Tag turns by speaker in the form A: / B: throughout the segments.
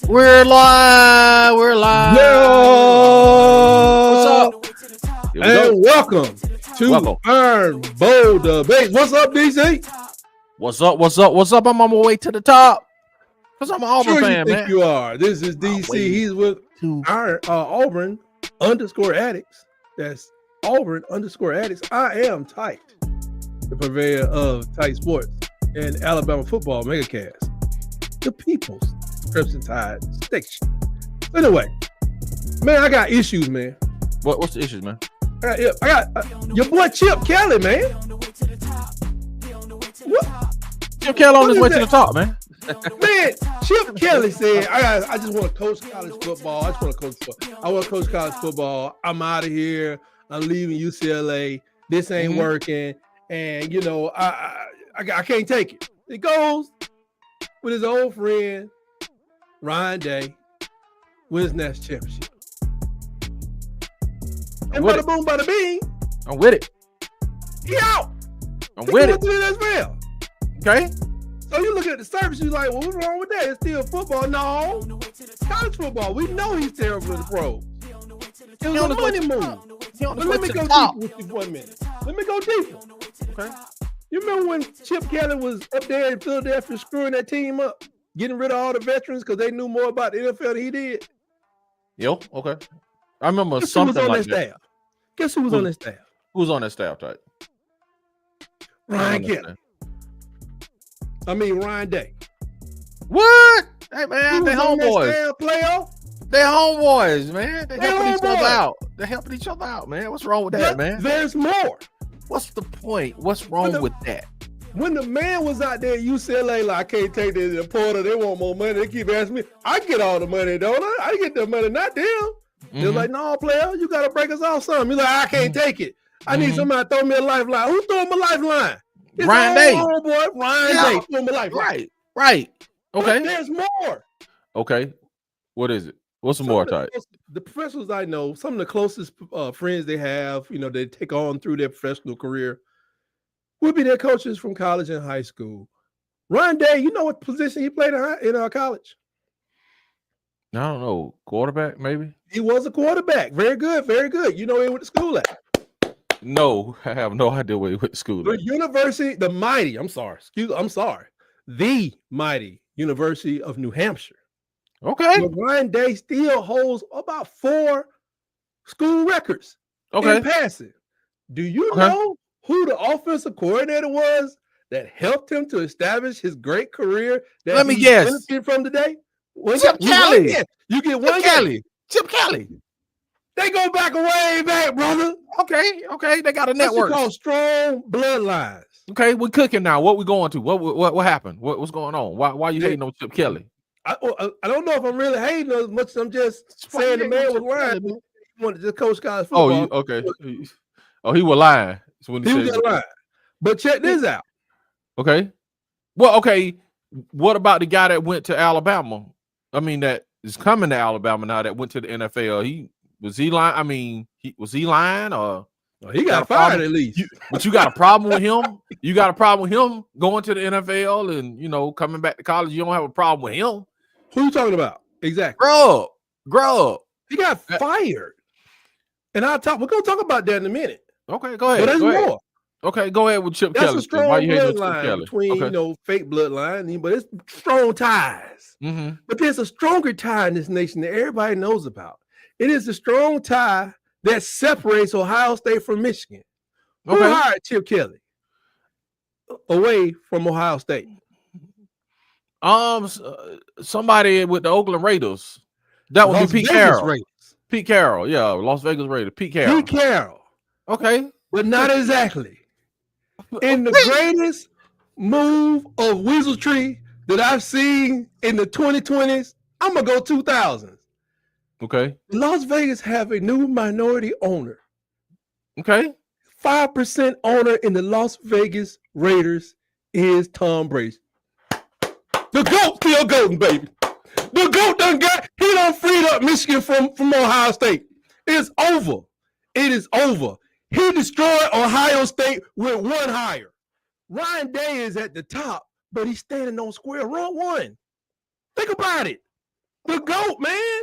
A: We're live. We're live.
B: Yo!
A: What's up?
B: And welcome to Auburn Bowl Debate. What's up, DC?
A: What's up? What's up? What's up? I'm on my way to the top. Because I'm an Auburn
B: Sure
A: fan,
B: you think
A: man.
B: you are. This is DC. He's with Auburn _addicts. That's Auburn _addicts. I am Tight, the purveyor of Tight Sports and Alabama football megacast. The People's Crimson Tide Station. Anyway, man, I got issues, man.
A: What's the issues, man?
B: I got your boy Chip Kelly, man. What?
A: Chip Kelly on his way to the top, man.
B: Man, Chip Kelly said, I just want to coach college football. I want to coach college football. I'm out of here. I'm leaving UCLA. This ain't working. And, you know, I can't take it. It goes with his old friend, Ryan Day, wins his national championship. And bada boom, bada bing.
A: I'm with it.
B: He out.
A: I'm with it.
B: As well.
A: Okay.
B: So you look at the surface, you're like, well, what's wrong with that? It's still football. No, college football. We know he's terrible in the pros. It was a money move. But let me go deeper with you for a minute. Let me go deeper.
A: Okay.
B: You remember when Chip Kelly was up there in Philadelphia screwing that team up, getting rid of all the veterans because they knew more about the NFL than he did?
A: Yo, okay. I remember
B: Guess
A: something
B: who was on
A: like
B: that
A: that.
B: staff? Guess who was on that staff?
A: Who's on that staff, Tight?
B: Ryan Kelly. Ryan Day.
A: What? Hey, man, they homeboys.
B: Playoff?
A: They homeboys, man. They helping each other
B: homeboys.
A: out. They helping each other out, man. What's wrong with that, man?
B: There's more.
A: What's the point? What's wrong with that?
B: When the man was out there at UCLA, like, I can't take this to Porter. They want more money. They keep asking me. I get all the money, don't I? I get the money, not them. They're like, no, player, you got to break us off something. He's like, I can't take it. I need somebody to throw me a lifeline. Who threw him a lifeline? It's
A: Ryan Day.
B: Boy, Ryan Day threw him a lifeline.
A: Right. Okay.
B: But there's more.
A: Okay. What is it? What's some more, Tight?
B: The professionals I know, some of the closest friends they have, you know, they take on through their professional career, will be their coaches from college and high school. Ryan Day, you know what position he played in college?
A: I don't know. Quarterback, maybe?
B: He was a quarterback. Very good, very good. You know where he went to school at?
A: No, I have no idea where he went to school at.
B: The mighty University of New Hampshire.
A: Okay.
B: But Ryan Day still holds about 4 school records in passing. Do you know who the offensive coordinator was that helped him to establish his great career that
A: Let me guess.
B: benefited from today?
A: Chip Kelly.
B: You get one
A: Kelly. Chip Kelly.
B: They go back way back, brother.
A: Okay. They got a network.
B: That's called strong bloodlines.
A: Okay, we're cooking now. What we going to? What happened? What's going on? Why you hating on Chip Kelly?
B: I don't know if I'm really hating as much as I'm just saying the man was lying. He wanted to coach college football.
A: Okay. He was lying.
B: He was lying. But check this out.
A: Okay. Well, okay. What about the guy that went to Alabama? That is coming to Alabama now that went to the NFL. Was he lying? Was he lying or
B: he got fired at least?
A: But you got a problem with him? You got a problem with him going to the NFL and coming back to college? You don't have a problem with him?
B: Who you talking about? Exactly.
A: GRUB.
B: He got fired. And we're gonna talk about that in a minute.
A: Okay, go ahead.
B: But there's more.
A: Okay, go ahead with Chip
B: That's
A: Kelly.
B: A strong bloodline between fake bloodline, but it's strong ties.
A: Mm-hmm.
B: But there's a stronger tie in this nation that everybody knows about. It is a strong tie that separates Ohio State from Michigan. Who hired Chip Kelly away from Ohio State?
A: Somebody with the Oakland Raiders. That would be Pete Carroll. Raiders. Pete Carroll, yeah, Las Vegas Raiders. Pete Carroll. Okay,
B: but not exactly. In the greatest move of wizardry that I've seen in the 2020s, I'm gonna go 2000s.
A: Okay.
B: Las Vegas have a new minority owner.
A: Okay.
B: 5% owner in the Las Vegas Raiders is Tom Brady. The GOAT still golden, baby. The GOAT he done freed up Michigan from Ohio State. It's over. It is over. He destroyed Ohio State with one hire. Ryan Day is at the top, but he's standing on square one. Think about it. The GOAT, man.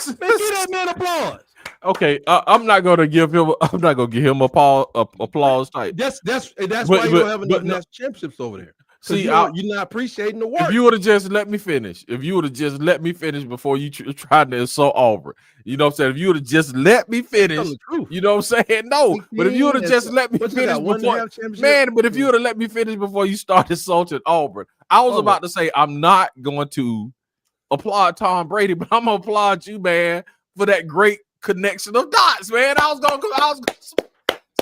B: Man, give that man applause.
A: Okay, I'm not gonna give him. I'm not gonna give him applause type.
B: That's why you don't have enough national championships over there.
A: See,
B: you're not appreciating the work.
A: If you would have just let me finish, before you tried to insult Auburn, you know what I'm saying? If you would have just let me finish, you know what I'm saying? No, but if you would have just let me finish before, man, but if you would have let me finish before you started insulting Auburn, I was about to say I'm not going to applaud Tom Brady, but I'm gonna applaud you, man, for that great connection of dots, man. I was gonna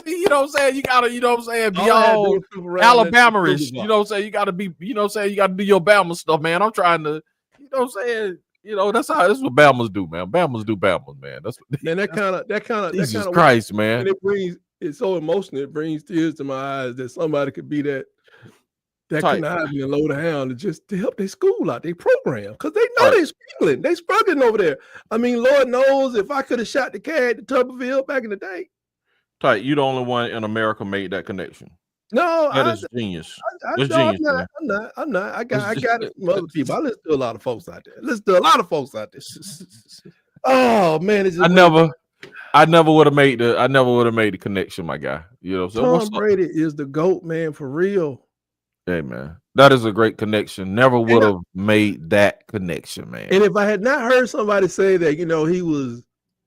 A: you know what I'm saying? You gotta, you know what I'm saying, be all Alabama-ish. You know what I'm saying? You gotta be, you know what I'm saying? You gotta do your Bama stuff, man. I'm trying to, you know what I'm saying? You know, that's what Bamas do, man. Bamas do Bamas, man. That's what
B: man, that kind of
A: Jesus Christ, man.
B: And it's so emotional, it brings tears to my eyes that somebody could be that conniving and low down to help their school out, their program, because they know they're struggling over there. I mean, Lord knows if I could have shot the cat at Tuberville back in the day.
A: Tight, you the only one in America made that connection.
B: No,
A: that is genius.
B: I'm not. I got it from other people. I listen to a lot of folks out there. Oh man,
A: I never would have made the connection, my guy. You know, so
B: Tom Brady is the GOAT, man, for real.
A: Hey man, that is a great connection. Never would have made that connection, man.
B: And if I had not heard somebody say that, you know, he was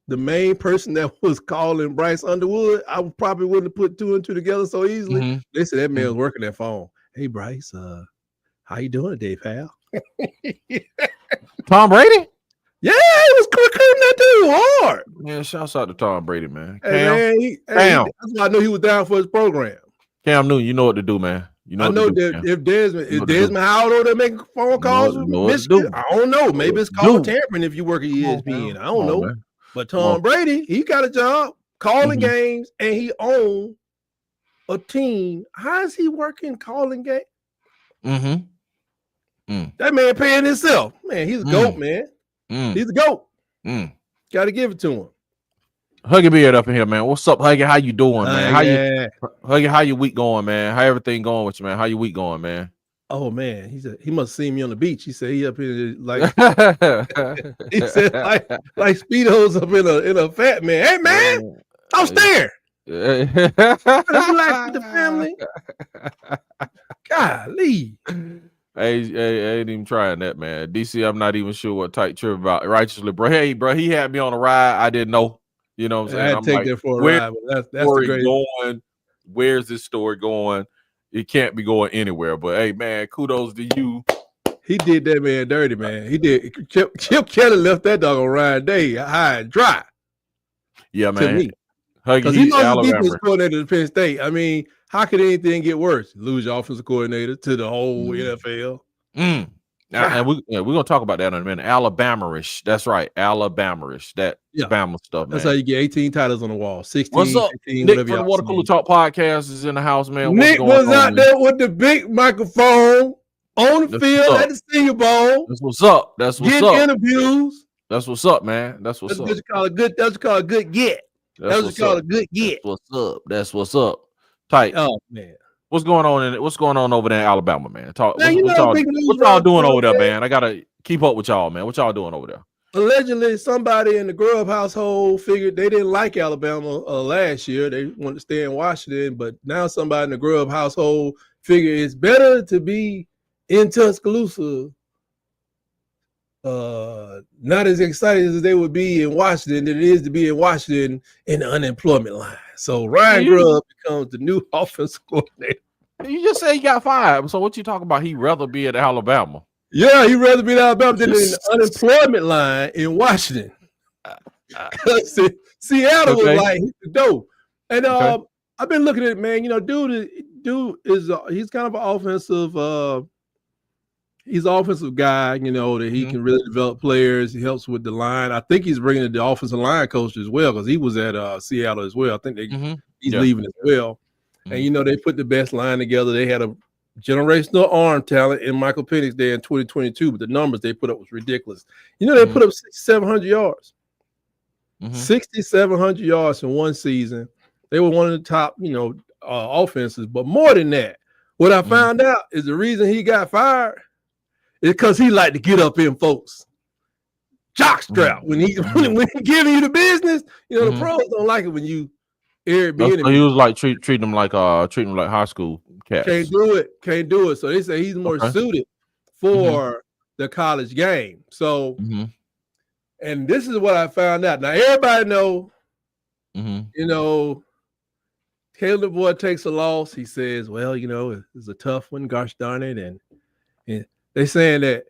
B: the main person that was calling Bryce Underwood, I probably wouldn't have put two and two together so easily. Mm-hmm. They said that man was working that phone. Hey Bryce, how you doing today, pal?
A: Tom Brady?
B: Yeah, he was recruiting that dude hard.
A: Man, shouts out to Tom Brady, man.
B: Hey, Cam. That's why I knew he was down for his program.
A: Cam Newton, you know what to do, man. You know,
B: I know that if Desmond Howard over there making phone calls from Michigan, I don't know. Maybe it's called tampering if you work at ESPN. I don't know. Man. But Tom Brady, he got a job calling games, and he owned a team. How is he working calling games? That man paying himself. Man, he's a GOAT, man. He's a GOAT. Got to give it to him.
A: Huggy Beard up in here, man. What's up, Huggy? How you doing, man? Huggy, how your week going, man? How everything going with you, man? How your week going, man?
B: Oh man, he said he must have seen me on the beach. He said he up here like he said like Speedo's up in a fat man. Hey man, I'm there. Relax with the family. Golly.
A: I ain't even trying that, man. DC, I'm not even sure what tight trip about righteously, bro. Hey, bro, he had me on a ride. I didn't know. You know what I'm saying?
B: I had to take that for a ride. But that's the great
A: going. Where's this story going? It can't be going anywhere. But hey, man, kudos to you.
B: He did that man dirty, man. He did. Chip Kelly left that dog on ride day high and dry.
A: Yeah, man.
B: Because he was the defense coordinator of Penn State. I mean, how could anything get worse? Lose your offensive coordinator to the whole NFL.
A: And we're gonna talk about that in a minute. Alabama-ish. That's right. Alabama-ish. That Bama stuff, man.
B: That's how you get 18 titles on the wall. 16.
A: What's up?
B: 15,
A: Nick from the Water Cooler Talk podcast is in the house, man.
B: Nick was out there with the big microphone on the field at the Senior Bowl.
A: That's what's up. That's what's up.
B: Getting interviews.
A: That's what's up, man. That's what's up.
B: That's what you call a good get. That's what you call a good get.
A: That's what's up. That's what's up. Tight.
B: Oh man.
A: What's going on over there in Alabama, man? What y'all doing over there, man? I gotta keep up with y'all, man. What y'all doing over there?
B: Allegedly, somebody in the GRUB household figured they didn't like Alabama last year. They wanted to stay in Washington, but now somebody in the GRUB household figured it's better to be in Tuscaloosa, not as excited as they would be in Washington than it is to be in Washington in the unemployment line. So Ryan Grubb becomes the new offensive coordinator.
A: You just say he got fired. So what you talking about? He'd rather be at Alabama.
B: Yeah, he'd rather be at Alabama than in the unemployment line in Washington. Seattle was like dope. And I've been looking at it, man. You know, dude is he's kind of an offensive. He's an offensive guy, you know, that he can really develop players. He helps with the line. I think he's bringing the offensive line coach as well because he was at Seattle as well. I think he's leaving as well. And, you know, they put the best line together. They had a generational arm talent in Michael Penix there in 2022, but the numbers they put up was ridiculous. You know, they put up 6,700 yards. 6,700 yards in one season. They were one of the top, you know, offenses. But more than that, what I found out is the reason he got fired is because he liked to get up in folks. jockstrap. When he giving you the business, you know, the pros don't like it when you air it being.
A: So he was like treating them like high school cats.
B: Can't do it. So they say he's more suited for the college game. So, and this is what I found out. Now everybody know, you know, Caleb DeBoer takes a loss. He says, well, you know, it's a tough one, gosh darn it. And they saying that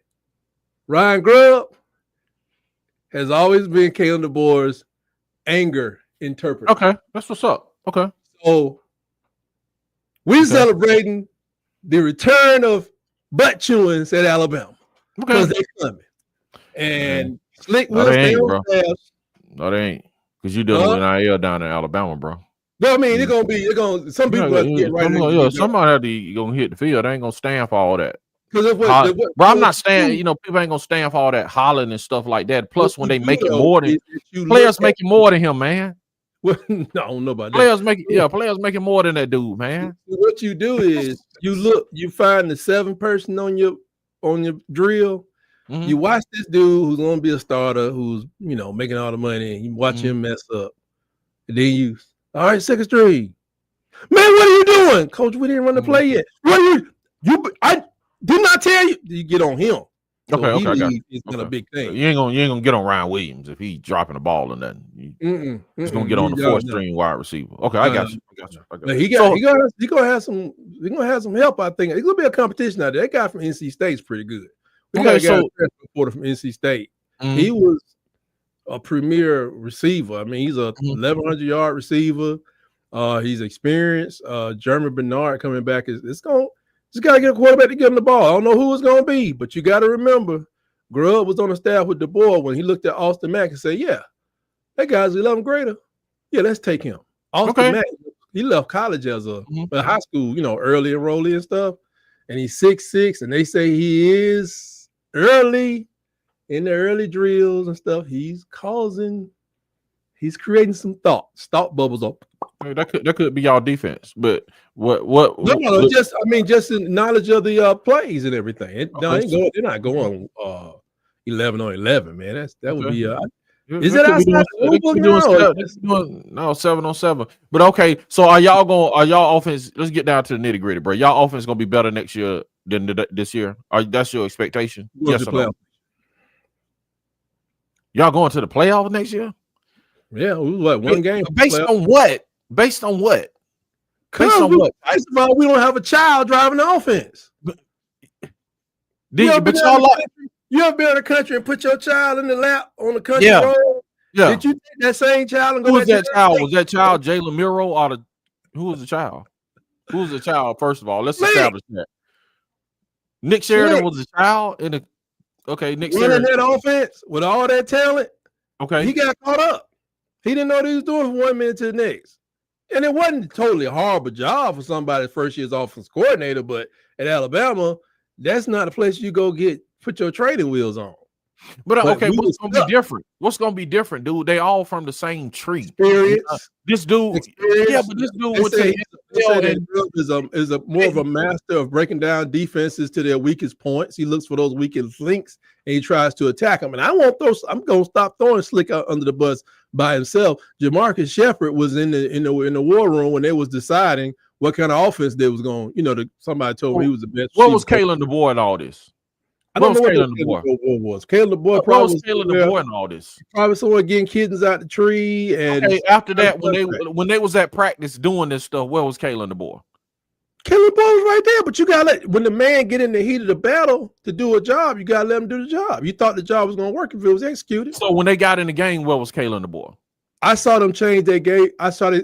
B: Ryan GRUB has always been Caleb DeBoer's anger interpreter.
A: Okay, that's what's up. Okay.
B: So we're celebrating the return of butt chewings at Alabama. Because they're coming. And Slick will stay on staff.
A: No, they ain't. Because you're dealing with NIL down in Alabama, bro.
B: No, I mean, some people have to get right.
A: Somebody have to gonna hit the field. They ain't gonna stand for all that.
B: Bro,
A: I'm not standing, you know, people ain't gonna stand for all that hollering and stuff like that. Plus, when they make it more than players making more than him, man.
B: Well, no, I don't know about
A: players that. Players making more than that dude, man.
B: What you do is you find the 7th person on your drill. You watch this dude who's gonna be a starter, who's, you know, making all the money, and you watch him mess up. And then you, all right, 2nd string. Man, what are you doing? Coach, we didn't run the play yet. I did not tell you. You get on him. So
A: I got you.
B: It's not a big thing.
A: You ain't gonna get on Ryan Williams if he's dropping the ball and nothing. He's gonna get on the 4th string wide receiver. Okay, I got you.
B: He gonna have some help. I think it's gonna be a competition out there. That guy from NC State's pretty good. We got a guy reporter from NC State. He was a premier receiver. I mean, he's a 1,100-yard receiver. He's experienced. Jeremy Bernard coming back just got to get a quarterback to get him the ball. I don't know who it's going to be, but you got to remember, GRUB was on the staff with DeBoer when he looked at Austin Mack and said, yeah, that guy's 11th grader. Yeah, let's take him. Austin Mack, he left college as a high school, you know, early enrollee and stuff, and he's 6'6", and they say he is early in the early drills and stuff. He's creating some thought bubbles up.
A: That could be y'all defense, but
B: just in knowledge of the plays and everything. They're not going 11 on 11, man. That would be is it outside the rule book?
A: No, 7 on 7. But okay, so are y'all offense? Let's get down to the nitty gritty, bro. Y'all offense gonna be better next year than this year? That's your expectation? Yes or no? Y'all going to the playoffs next year?
B: Yeah, one game.
A: Based on what? Based on what?
B: First of all, we don't have a child driving the offense. You ever been in the country and put your child in the lap on the country road? Yeah. Did you take that same child and go?
A: Who was that child? Was that child Jalen Miro or who was the child? Who was the child? First of all, let's establish that. Nick Sheridan was the child in the. Okay, Nick Sheridan
B: running that offense with all that talent.
A: Okay,
B: he got caught up. He didn't know what he was doing from 1 minute to the next. And it wasn't totally a horrible job for somebody's first year's offense coordinator, but at Alabama, that's not a place you go put your training wheels on.
A: But okay, what's gonna be different? What's gonna be different, dude? They all from the same tree.
B: Experience.
A: This dude, but this dude
B: is more of a master of breaking down defenses to their weakest points. He looks for those weakest links and he tries to attack them. And I'm gonna stop throwing Slick out under the bus by himself. Jamarcus Shepard was in the war room when they was deciding what kind of offense they was going. You know, somebody told me he was the best.
A: What was Caleb DeBoer in all this?
B: I don't know what Caleb DeBoer. Caleb DeBoer
A: probably was Caleb DeBoer in all this.
B: Probably someone getting kittens out the tree. And
A: after that, when they was at practice doing this stuff, where was Caleb DeBoer?
B: Caleb DeBoer was right there, but you gotta when the man get in the heat of the battle to do a job, you gotta let him do the job. You thought the job was gonna work if it was executed.
A: So when they got in the game, where was Caleb DeBoer?
B: I saw them change their game.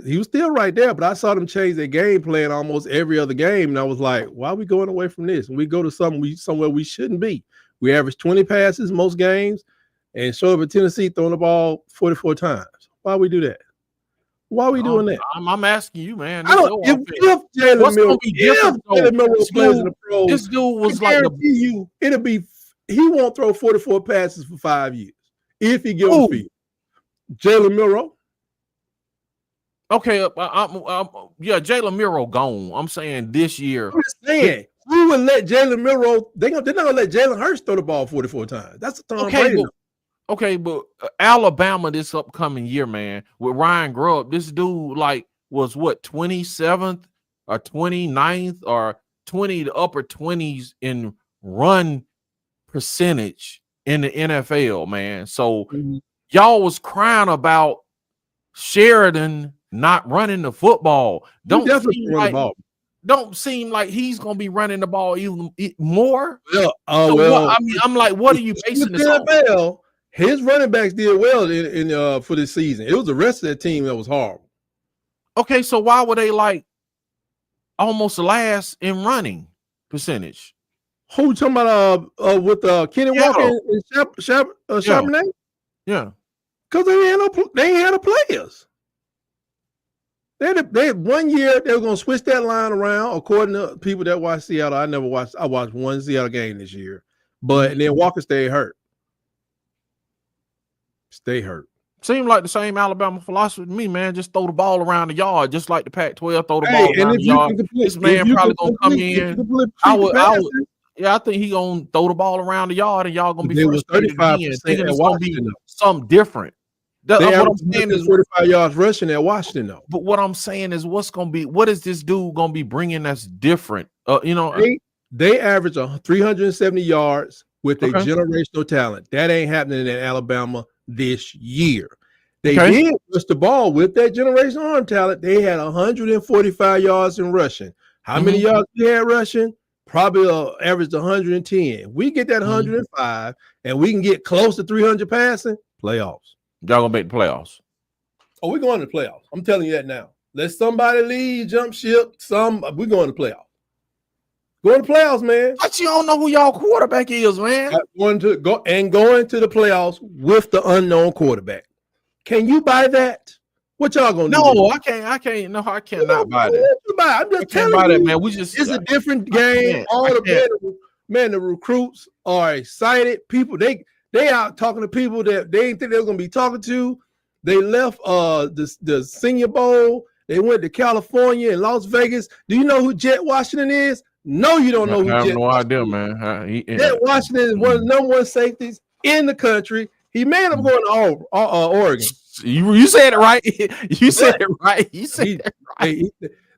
B: He was still right there, but I saw them change their game plan almost every other game. And I was like, why are we going away from this? And we go to somewhere we shouldn't be. We average 20 passes most games and show up at Tennessee throwing the ball 44 times. Why we do that? Why are we doing that?
A: I'm asking you, man.
B: If Jalen Miller plays in the pros,
A: this dude was like
B: he won't throw 44 passes for 5 years if he gives him field. Jalen Miro.
A: Okay, Jalen Miro gone. I'm saying this year.
B: I'm just saying we would let Jalen Miro. They're not gonna let Jalen Hurts throw the ball 44 times. That's a Tom Brady.
A: Okay, but Alabama this upcoming year, man, with Ryan Grubb, this dude like was what 27th or 29th or 20 the upper 20s in run percentage in the NFL, man. So y'all was crying about Sheridan not running the football. Don't seem like he's gonna be running the ball even more.
B: Yeah,
A: I mean, I'm like, what are you basing this on?
B: His running backs did well in for this season. It was the rest of that team that was horrible.
A: Okay, so why were they like almost last in running percentage?
B: Who you talking about? With Kenny Walker and Charbonnet?
A: Yeah,
B: because they ain't had no players. They had 1 year they were gonna switch that line around. According to people that watch Seattle, I watched one Seattle game this year, but and then Walker stayed hurt.
A: Seemed like the same Alabama philosophy to me, man. Just throw the ball around the yard, just like the Pac-12. Throw the ball around the yard. This man probably gonna come in. I think he gonna throw the ball around the yard, and y'all gonna be frustrated again, thinking it's gonna be something different.
B: What I'm saying is 45 yards rushing at Washington, though.
A: But what I'm saying is, what is this dude gonna be bringing that's different?
B: They average 370 yards with a generational talent. That ain't happening in Alabama this year. They did rush the ball with that generational arm talent. They had 145 yards in rushing. How many yards they had rushing? Probably averaged 110. We get that 105, and we can get close to 300 passing. Playoffs.
A: Y'all gonna make the playoffs?
B: Oh, we're going to the playoffs. I'm telling you that now. Let somebody leave, jump ship. We're going to playoffs. Going to playoffs, man.
A: But you don't know who y'all quarterback is, man.
B: Going to the playoffs with the unknown quarterback. Can you buy that? What y'all gonna do?
A: No, I can't. No, I cannot buy that.
B: I'm just telling you,
A: man.
B: It's a different game. The recruits are excited. People, they out talking to people that they didn't think they were gonna be talking to. They left the Senior Bowl. They went to California and Las Vegas. Do you know who Jet Washington is? No, you don't know who
A: I have
B: Jet
A: no idea, man.
B: Jet Washington is one of the number one safeties in the country. He may end up going to Oregon.
A: You said it right. You said it right. You said it right.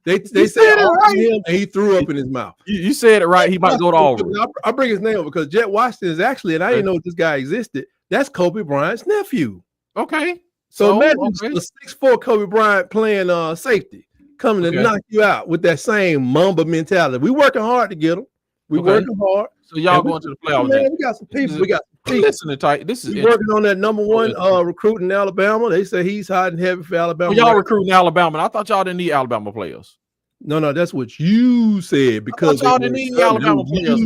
B: They said it right. Him and he threw up in his mouth.
A: You said it right. He might go to Auburn.
B: I bring his name up because Jet Washington is actually, and I didn't know this guy existed. That's Kobe Bryant's nephew.
A: Okay.
B: So imagine a 6'4" Kobe Bryant playing safety, coming to knock you out with that same Mamba mentality. We working hard to get him. We working hard.
A: So y'all going to the playoffs?
B: Man, we got some people. We got some people.
A: Listen to tight. This is
B: working on that number one recruit in Alabama. They say he's hot and heavy for Alabama.
A: Well, y'all recruiting Alabama. I thought y'all didn't need Alabama players.
B: No, that's what you said because
A: y'all didn't need Alabama players.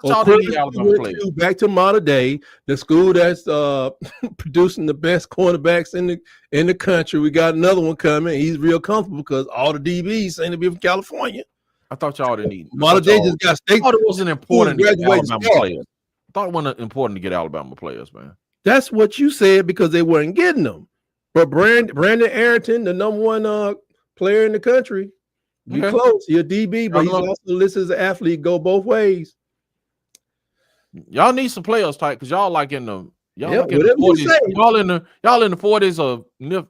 A: Y'all didn't need Alabama players.
B: Back to modern day, the school that's producing the best cornerbacks in the country. We got another one coming. He's real comfortable because all the DBs seem to be from California.
A: I thought y'all didn't need.
B: Modern day just got state.
A: I thought it wasn't important to get Alabama players. I thought it wasn't important to get Alabama players, man.
B: That's what you said because they weren't getting them. But Brandon Arrington, the number one player in the country. Be close. You're a DB, but he's also listed as an athlete. Go both ways.
A: Y'all need some players tight because y'all like in the like in
B: the
A: 40s. Y'all in the 40s or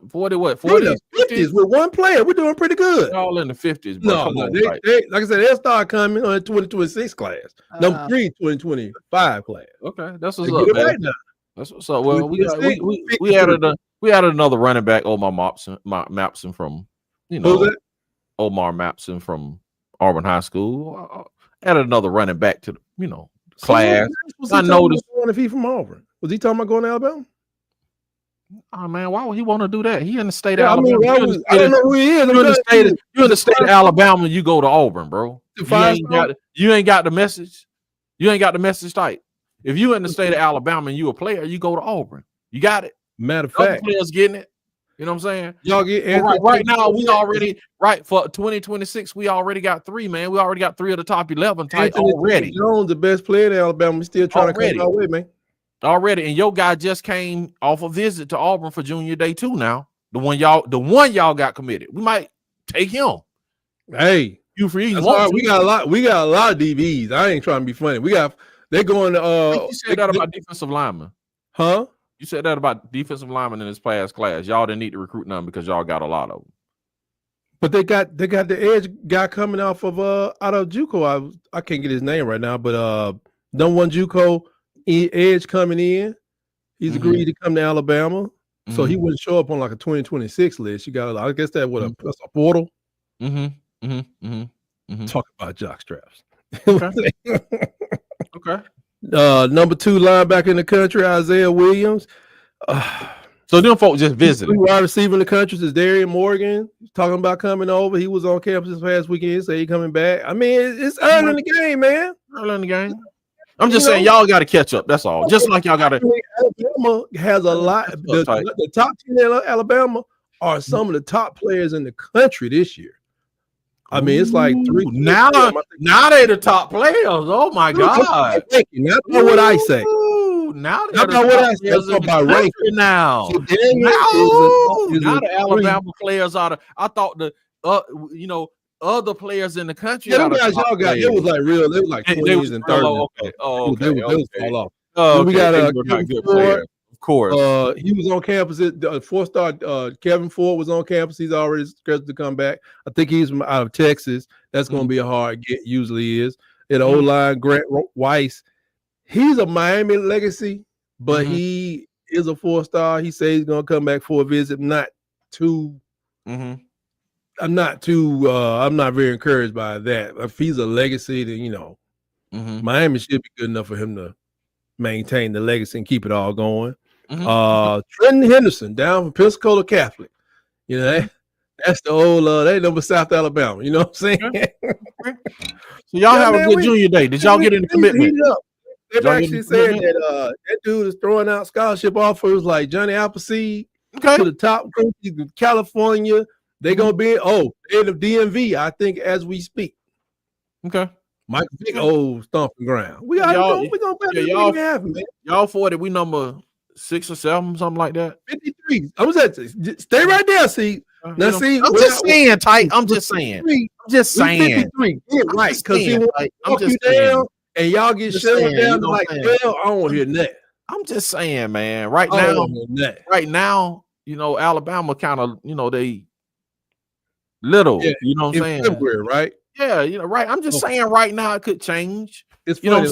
A: 40 what? 40s,
B: 50s with one player. We're doing pretty good.
A: Y'all in the 50s.
B: No, they like I said, they'll start coming on the 2026 class. Number 3, 2025 class.
A: Okay, that's what's up, man. Right now. That's what's up. Well, we added another running back, Omar Mapson from Omar Mapson from Auburn High School. Added another running back to the class. I noticed
B: if he from Auburn. Was he talking about going to Alabama?
A: Oh man, why would he want to do that? He in the state of Alabama.
B: I don't know who he is.
A: You're in the state of Alabama. You go to Auburn, bro. You ain't got the message. You ain't got the message tight. If you in the state of Alabama and you a player, you go to Auburn. You got it.
B: Matter of fact,
A: players getting it. You know what I'm saying?
B: Y'all get
A: right now. We already for 2026. We already got 3, man. We already got 3 of the top 11 type already.
B: Jones, the best player in Alabama, we still trying to come our way, man.
A: Already, and your guy just came off a visit to Auburn for Junior Day 2. Now the one y'all got committed. We might take him.
B: Hey,
A: you free?
B: We got a lot. We got a lot of DBs. I ain't trying to be funny. They're going to.
A: You said that about defensive linemen,
B: huh?
A: You said that about defensive linemen in this past class. Y'all didn't need to recruit none because y'all got a lot of them.
B: But they got the edge guy coming off of out of JUCO. I can't get his name right now, but number one JUCO edge coming in. He's agreed to come to Alabama, so he wouldn't show up on like a 2026 list. You got, I guess that that's a portal. Talk about jock straps.
A: Okay. Okay.
B: Number 2 linebacker in the country, Isaiah Williams.
A: So them folks just visiting.
B: Wide receiver in the country is Darian Morgan. He's talking about coming over. He was on campus this past weekend. Say he coming back. I mean, it's early in the game, man.
A: Early in the game. I'm just saying, y'all got to catch up. That's all. Just like y'all got to.
B: Alabama has a lot. The top team in Alabama are some of the top players in the country this year. I mean, it's like 3.
A: Now they the top players. Oh my God!
B: Thank you. That's not what I say.
A: Now
B: that's not what I say. That's about ranking
A: now.
B: So
A: now the Alabama players are. I thought the other players in the country.
B: Yeah, guys y'all got. It was like real. They was like 20s and 30s.
A: Okay. Oh, okay.
B: They was fall off.
A: Oh,
B: we got
A: Kevin Ford. Of course.
B: He was on campus. The 4-star Kevin Ford was on campus. He's already scheduled to come back. I think he's from out of Texas. That's going to be a hard get. Usually is. At the O-line, Grant Weiss. He's a Miami legacy, but he is a 4-star. He says he's going to come back for a visit. I'm not very encouraged by that. If he's a legacy, then Miami should be good enough for him to maintain the legacy and keep it all going. Trenton Henderson down from Pensacola Catholic. That's the old they number South Alabama. You know what I'm saying?
A: So y'all have a good junior day. Did y'all get any commitment?
B: They've actually said that that dude is throwing out scholarship offers like Johnny Appleseed to the top coaches in California. They're gonna be in the DMV, I think, as we speak.
A: Okay.
B: Michael Vick, stomping ground. We gonna bet
A: y'all 40. We number 6 or 7, something like that.
B: 53. I was at stay right there. See, now see.
A: I'm just saying, tight. I'm just saying. I'm just saying.
B: 53. Yeah, right. Because he will walk you down, and y'all get shut down to like 12. I don't want to hear that.
A: I'm just saying, man. Right now, Alabama kind of, they little.
B: Yeah,
A: you know what I'm saying?
B: February, right?
A: Yeah, right. I'm just saying right now it could change.
B: It's funny,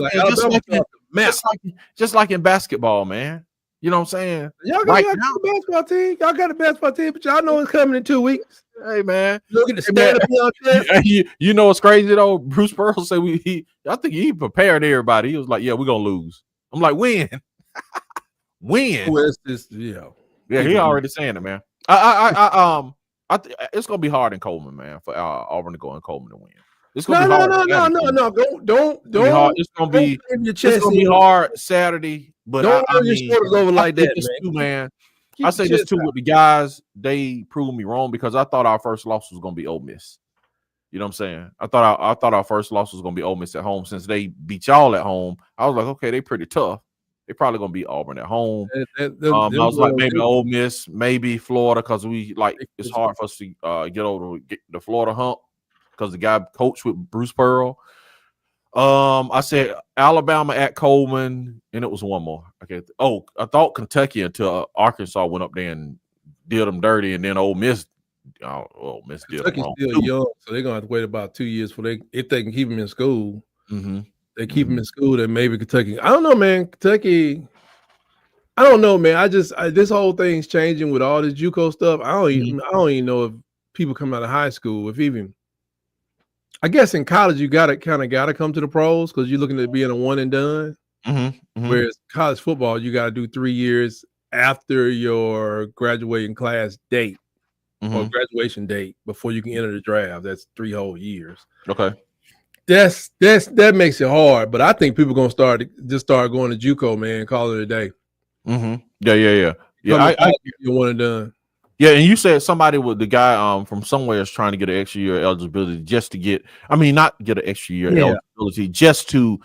A: just like in basketball, man. You know what I'm saying?
B: Y'all got the basketball team. Y'all got the basketball team, but y'all know it's coming in 2 weeks.
A: Hey, man.
B: Look at the stand up.
A: You know what's crazy though? Bruce Pearl said I think he prepared everybody. He was like, "Yeah, we're gonna lose." I'm like, "When? When?"
B: Well, it's just, he
A: already saying it, man. It's gonna be hard in Coleman, man, for Auburn to go in Coleman to win. It's gonna be hard.
B: No. Don't.
A: It's gonna be hard Saturday. But
B: don't run your shoulders over like that,
A: man. I say this too with the guys. They proved me wrong because I thought our first loss was gonna be Ole Miss. You know what I'm saying? I thought our first loss was gonna be Ole Miss at home. Since they beat y'all at home, I was like, okay, they pretty tough. They probably gonna beat Auburn at home. I was like, maybe Ole Miss, maybe Florida, because it's hard for us to get over the Florida hump because the guy coached with Bruce Pearl. I said Alabama at Coleman, and it was one more. Okay. Oh, I thought Kentucky until Arkansas went up there and did them dirty, and then Ole Miss. Ole Miss did them wrong.
B: Still young, so they're gonna have to wait about 2 years if they can keep them in school. They keep them in school, then maybe Kentucky. I don't know, man. Kentucky. I don't know, man. This whole thing's changing with all this JUCO stuff. I don't even know if people come out of high school, if even. I guess in college you gotta come to the pros because you're looking at being a one and done. Whereas college football, you got to do 3 years after your graduating class date or graduation date before you can enter the draft. That's 3 whole years.
A: Okay.
B: That makes it hard, but I think people gonna start going to JUCO, man. Call it a day.
A: Yeah.
B: You're one and done.
A: Yeah, and you said somebody with the guy from somewhere is trying to get an extra year eligibility just to get. I mean, not get an extra year eligibility, just to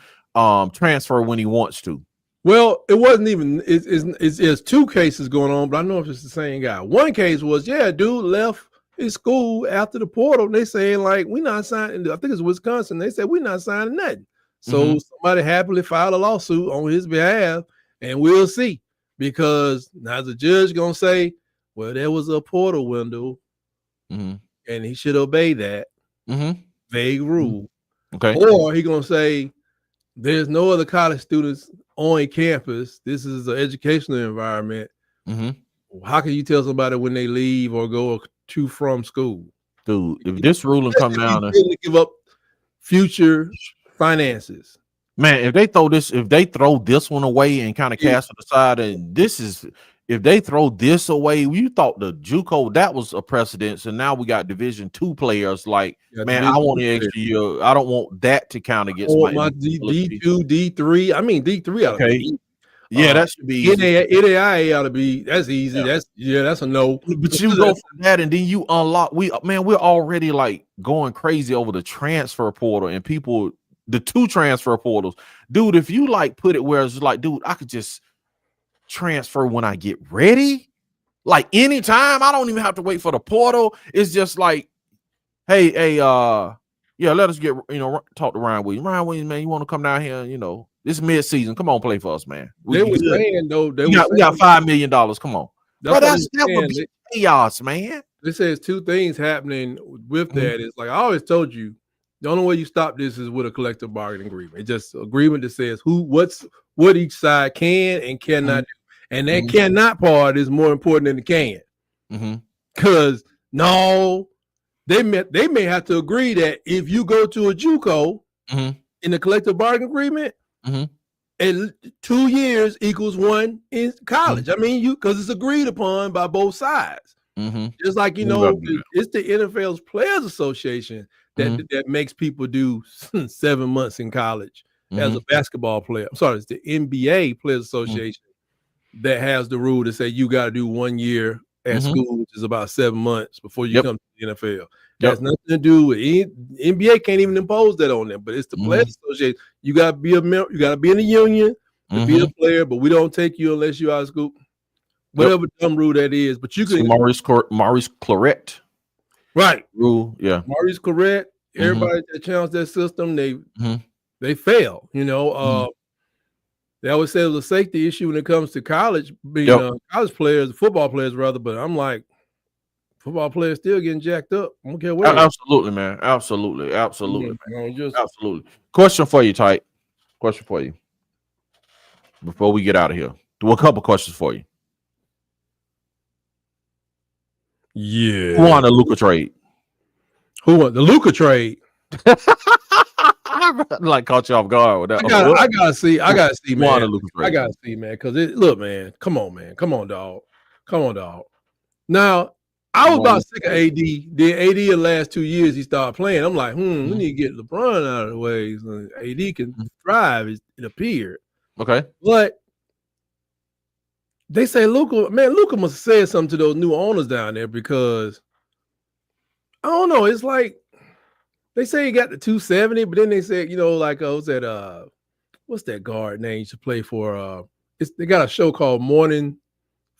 A: transfer when he wants to.
B: Well, it wasn't even. It's 2 cases going on, but I know if it's the same guy. One case was dude left his school after the portal. And they saying like we not signing. I think it's Wisconsin. They said we're not signing nothing. So somebody happily filed a lawsuit on his behalf, and we'll see. because now the judge gonna say, well, there was a portal window, and he should obey that vague rule.
A: Okay.
B: Or he gonna say, there's no other college students on campus. This is an educational environment. How can you tell somebody when they leave or go to from school?
A: Dude, if this ruling come down and
B: give up future finances.
A: Man, if they throw this one away and kind of cast it aside, and if they throw this away, you thought the JUCO that was a precedence, and now we got Division II players. Like, man, I want the extra year. I don't want that to count against my
B: D2, D3. I mean, D3 ought to be.
A: Yeah, that should be
B: NAIA ought to be. That's easy. That's a no.
A: But you go from that, and then you unlock. We're already like going crazy over the transfer portal and people. The 2 transfer portals, dude. If you like put it where it's like, dude, I could just transfer when I get ready, like anytime. I don't even have to wait for the portal. It's just like, hey, let us get talk to Ryan Williams. Ryan Williams, man, you want to come down here? This mid-season. Come on, play for us, man.
B: They were saying though, we
A: got $5 million. Come on, that would be chaos, man.
B: They says 2 things happening with that. It's like I always told you. The only way you stop this is with a collective bargaining agreement. It's just agreement that says what each side can and cannot do. And that cannot part is more important than the can. Because they may have to agree that if you go to a JUCO in the collective bargaining agreement, and 2 years equals 1 in college. I mean, because it's agreed upon by both sides. Just like it's the NFL's Players Association that makes people do 7 months in college as a basketball player. I'm sorry, it's the NBA Players Association that has the rule to say you got to do 1 year at school, which is about 7 months before you come to the NFL. That has nothing to do with NBA. Can't even impose that on them, but it's the Players Association. You got to be a member. You got to be in the union to be a player, but we don't take you unless you're out of school. Whatever dumb rule that is, but you can
A: Maurice Claret.
B: Right.
A: Rule, yeah.
B: Maurice Claret, everybody that challenged that system, they fail. They always say it was a safety issue when it comes to college, college players, football players rather, but I'm like, football players still getting jacked up. I don't care what.
A: Absolutely, man. Absolutely. Absolutely. Question for you, Tyke. Question for you. Before we get out of here. Do a couple questions for you.
B: Yeah.
A: Who won the Luka trade?
B: Who won the Luka trade?
A: Like caught you off guard with that.
B: I gotta see, man.
A: I
B: gotta see, man. Because look, man. Come on, dog. Now, I was about sick of AD. Then AD the last 2 years he started playing. I'm like, we need to get LeBron out of the way so AD can thrive. It appeared.
A: Okay,
B: but they say Luka must have said something to those new owners down there because I don't know. It's like they say he got the 270, but then they said, what's that guard name to play for? They got a show called Morning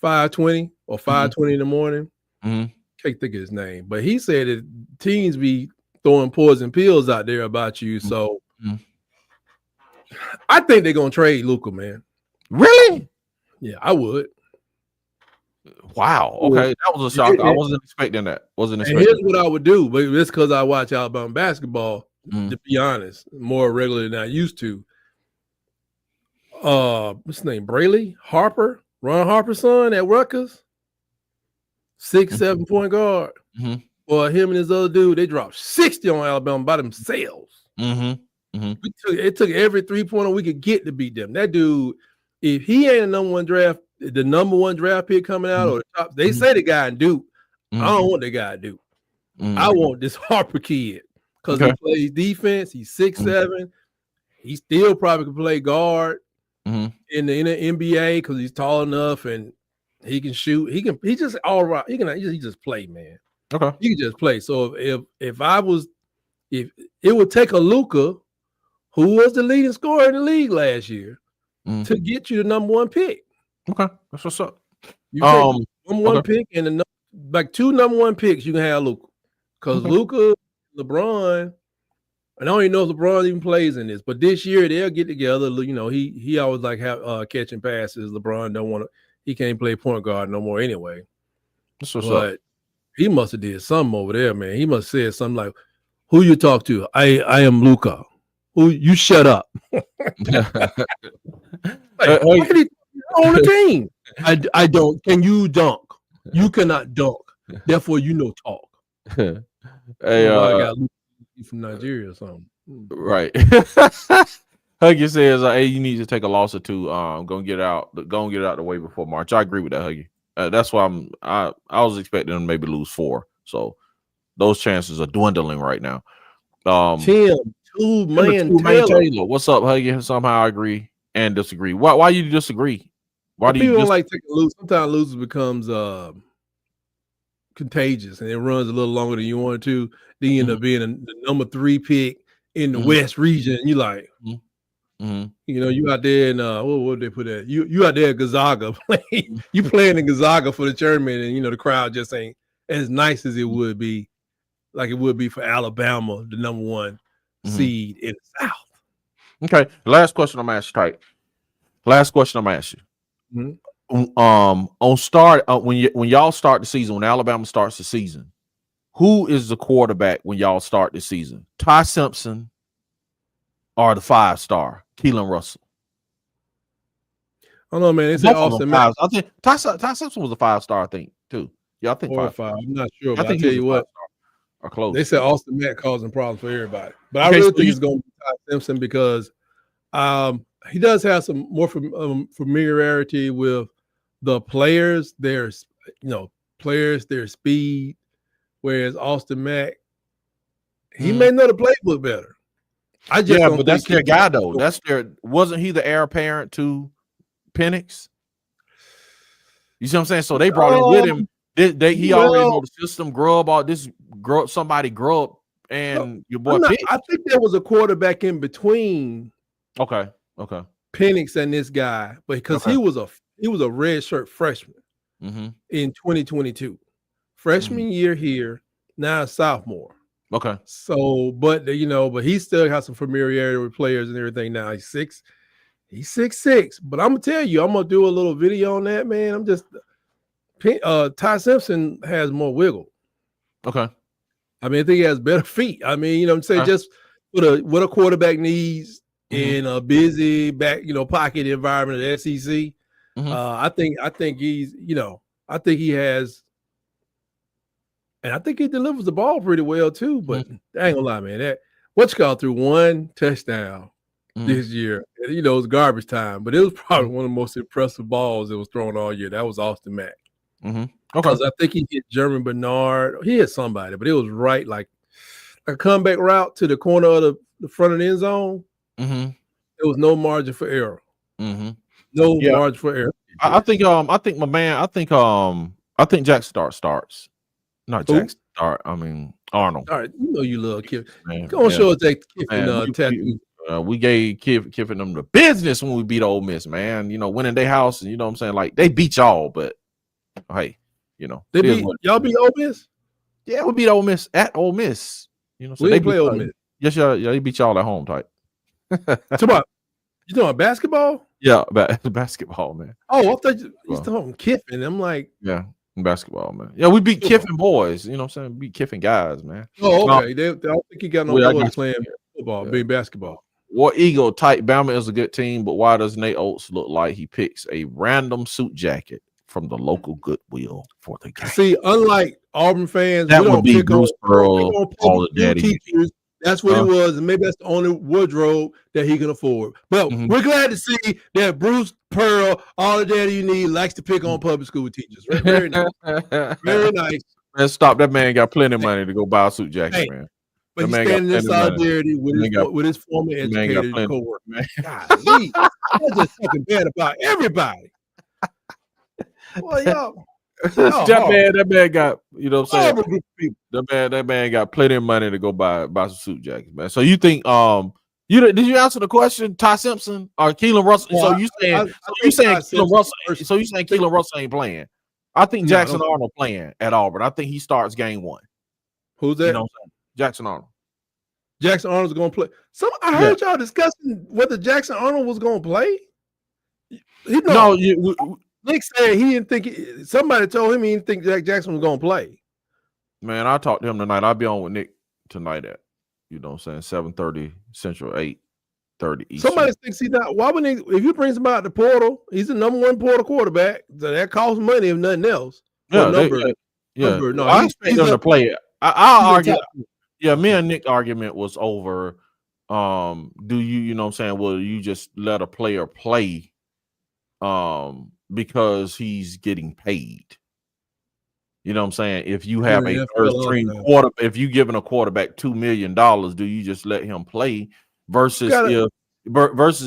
B: 520 or 520 in the morning. Can't think of his name, but he said that teens be throwing poison pills out there about you. So I think they're gonna trade Luka, man.
A: Really?
B: Yeah, I would.
A: Wow. Okay, that was a shock. I wasn't expecting that.
B: And here's what I would do, but it's because I watch Alabama basketball. To be honest, more regularly than I used to. What's his name? Brayley Harper, Ron Harper's son at Rutgers. 6'7" point guard. Well, him and his other dude, they dropped 60 on Alabama by themselves. It took every 3-pointer we could get to beat them. That dude, if he ain't the number one draft pick coming out or the top, they say the guy in Duke. I don't want the guy in Duke. I want this Harper kid because he plays defense. He's 6'7". He still probably can play guard in the NBA because he's tall enough and he can shoot. He just all right. He just play, man.
A: Okay.
B: He can just play. So if it would take a Luka, who was the leading scorer in the league last year, to get you the number one pick.
A: Okay, that's what's up.
B: You take number one pick and like 2 number one picks, you can have Luka. Because Luka, LeBron, and I don't even know if LeBron even plays in this, but this year they'll get together. He always like have catching passes. LeBron don't want to. he can't play point guard no more anyway.
A: That's what's
B: but
A: up.
B: he must have did something over there, man. He must have said something like, "Who you talk to? I am Luka. Who you shut up." Like, why did he on the team? I don't. Can you dunk? You cannot dunk. Therefore, you know talk.
A: Hey,
B: I got Luka from Nigeria or something.
A: Right. Huggy says, "Hey, you need to take a loss or two. Go and get it out the way before March." I agree with that, Huggy. That's why I was expecting them to maybe lose 4. So those chances are dwindling right now.
B: Tim, two-man Taylor.
A: What's up, Huggy? Somehow I agree and disagree. Why you disagree? Why do you
B: don't like taking lose? Sometimes losers becomes contagious and it runs a little longer than you want to. Then you end up being the number 3 pick in the West region. And you like, you know, you out there in what they put at? You out there at Gonzaga playing. You playing in Gonzaga for the tournament, and you know the crowd just ain't as nice as it would be, like it would be for Alabama, the number 1 seed in the South.
A: Okay, last question I'm gonna ask you, Type. Last question I'm gonna ask you. On start when y'all start the season, when Alabama starts the season, who is the quarterback when y'all start the season? Ty Simpson or the 5-star Keelan Russell?
B: I don't know, man. They say Austin Mack.
A: I think Ty Simpson was a 5-star, I think, too. Yeah, I think
B: 4 or 5. I'm not sure, but
A: I think
B: I'll tell you what.
A: Or close.
B: They said Austin Mack causing problems for everybody, but I really think it's going to be Ty Simpson because he does have some more familiarity with the players, their speed, whereas Austin Mack, he may know the playbook better.
A: But that's their guy though. Wasn't he the heir apparent to Penix? You see what I'm saying? So they brought him with him. He already know the system. GRUB, and your boy.
B: I think there was a quarterback in between.
A: Okay.
B: Penix and this guy, but because he was a redshirt freshman in 2022, freshman year here, now a sophomore.
A: Okay.
B: So, but he still has some familiarity with players and everything. Now he's 6'6", but I'm gonna tell you, I'm gonna do a little video on that, man. Ty Simpson has more wiggle.
A: Okay.
B: I mean, I think he has better feet. I mean, you know what I'm saying? Just what a quarterback needs in a busy pocket environment at SEC. I think he's, I think he has, and I think he delivers the ball pretty well too. But I ain't gonna lie, man, threw 1 touchdown this year. It was garbage time, but it was probably one of the most impressive balls that was thrown all year. That was Austin Mack. Because I think he hit German Bernard. He hit somebody, but it was right like a comeback route to the corner of the front of the end zone. There was no margin for error. No margin for error.
A: I think Jack starts. Not Jack Start. I mean Arnold.
B: All right, you love Kiffin. Go on, show us that Kiffin tattoo.
A: We gave Kiffin them the business when we beat Ole Miss, man. Winning their house, and you know what I'm saying? Like they beat y'all, but hey,
B: y'all beat Ole Miss?
A: Yeah, we beat Ole Miss at Ole Miss. So
B: we didn't play Ole Miss.
A: Yes, they beat y'all at home, Type.
B: You talking about basketball?
A: Yeah, basketball, man.
B: Oh, I thought you was talking Kiffin. I'm like,
A: yeah, basketball, man. Yeah, we beat Kiffin boys. You know what I'm saying? Beat Kiffin guys, man.
B: Oh, okay. I don't think he got no boys playing football, being basketball.
A: War Eagle Type. Bama is a good team, but why does Nate Oates look like he picks a random suit jacket from the local Goodwill for the game?
B: See, unlike Auburn fans,
A: that would be Bruce Pearl, all the daddy
B: teachers. That's what it was, and maybe that's the only wardrobe that he can afford. But we're glad to see that Bruce Pearl, all the daddy you need, likes to pick on public school teachers. Right? Very nice. Very nice.
A: Man, stop. That man got plenty of money to go buy a suit jacket, man.
B: But he's standing in solidarity with his former educator co-worker. Golly, they're just talking bad about everybody. Well, y'all.
A: That man got, you know what I'm saying? That man got plenty of money to go buy some suit jackets, man. So you think did you answer the question, Ty Simpson or Keelan Russell?
B: Well,
A: you saying Keelan Russell ain't playing? I think Jackson Arnold playing at Auburn. I think he starts game 1.
B: Who's that?
A: You know what I'm saying? Jackson Arnold.
B: Jackson Arnold's going to play. I heard y'all discussing whether Jackson Arnold was going to play. Nick said he didn't think somebody told him he didn't think Jack Jackson was gonna play.
A: Man, I talked to him tonight. I'll be on with Nick tonight at 7:30 Central, 8:30 Eastern.
B: Somebody thinks he's not. Why wouldn't he, if you bring somebody out the portal, he's the -- 1 portal quarterback. So that costs money if nothing else.
A: Yeah, No, I expect them to play it. I'll argue. Yeah, me and Nick argument was over. Do you know what I'm saying? Will you just let a player play because he's getting paid? You know what I'm saying? If you have a first string if you giving a quarterback $2 million, do you just let him play versus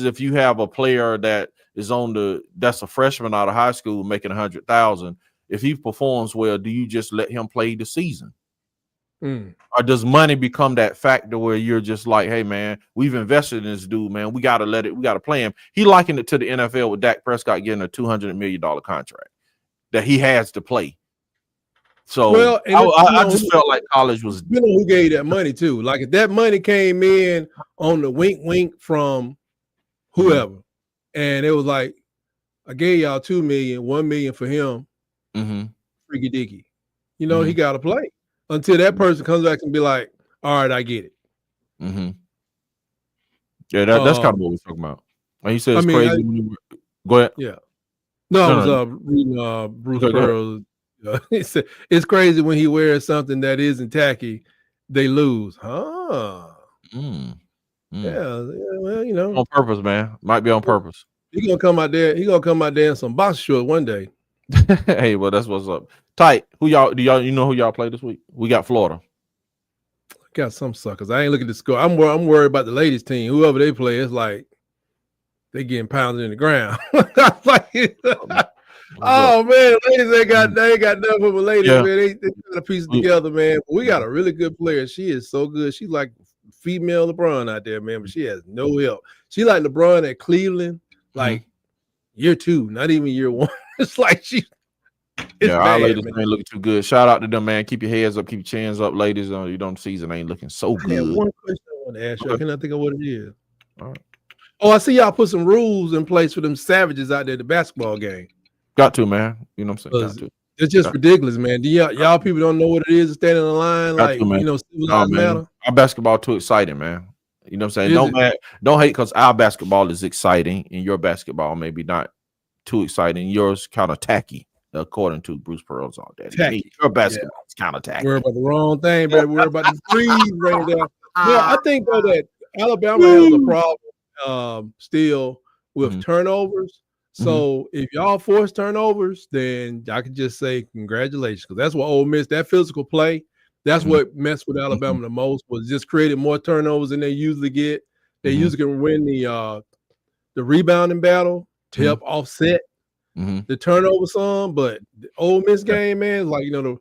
A: if you have a player that is that's a freshman out of high school making $100,000, if he performs well, do you just let him play the season? Or does money become that factor where you're just like, hey man, we've invested in this dude, man. We got to play him. He likened it to the NFL with Dak Prescott getting a $200 million contract that he has to play. So I just felt like college was.
B: You know who gave that money too? Like if that money came in on the wink from whoever, and it was like, I gave y'all $2 million, $1 million for him, freaky dicky. He got to play until that person comes back and be like, all right, I get it.
A: Yeah, that's kind of what we're talking about. And he said it's crazy. Go ahead.
B: Yeah. No, I was reading Bruce Pearl. He said it's crazy when he wears something that isn't tacky, they lose. Yeah, well,
A: on purpose, man. Might be on purpose.
B: He's gonna come out there. He's gonna come out there in some box shorts one day.
A: Hey, well, that's what's up. Tight. Who y'all who y'all play this week? We got Florida.
B: Got some suckers. I ain't looking at the score. I'm worried about the ladies team. Whoever they play, it's like they getting pounded in the ground. Oh man, ladies ain't got nothing with ladies, man. They got to piece it together, man. But we got a really good player. She is so good. She's like female LeBron out there, man. But she has no help. She like LeBron at Cleveland, like year 2, not even year 1. It's like
A: our ladies ain't looking too good. Shout out to them, man. Keep your heads up, keep your chins up, ladies. Season ain't looking so good.
B: I have one question I want to ask you. I cannot think of what it is. All right. Oh, I see y'all put some rules in place for them savages out there at the basketball game.
A: Got to, man. You know what I'm saying? Got to.
B: It's just ridiculous, man. Do y'all people don't know what it is to stand in the line? Got like, to, civilized matter?
A: Our basketball too exciting, man. You know what I'm saying? Don't hate because our basketball is exciting and your basketball maybe not too exciting. Yours kind of tacky, according to Bruce Pearl's all that. Your basketball is kind of tacky.
B: Worry about the wrong thing, baby. Worry about the threes right there. I think though that Alabama has a problem still with turnovers. So if y'all force turnovers, then I can just say congratulations, because that's what Ole Miss, that physical play, that's what messed with Alabama the most, was just creating more turnovers than they usually get. They usually can win the rebounding battle to help offset the turnover some, but the Ole Miss game, man, like the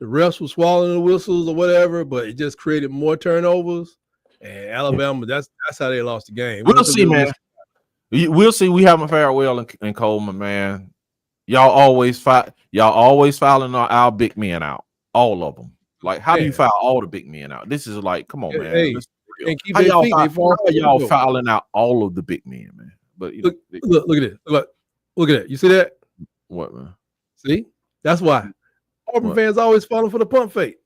B: refs were swallowing the whistles or whatever, but it just created more turnovers. And Alabama, that's how they lost the game.
A: We'll see, man. We'll see. We haven't fared well in Coleman, man. Y'all always fouling our big men out, all of them. Like, how do you foul all the big men out? This is like, come on, man.
B: Hey,
A: how y'all fouling out all of the big men, man? But
B: look at it. Look at that. You see that?
A: What, man?
B: See, that's why Auburn fans always falling for the pump fake.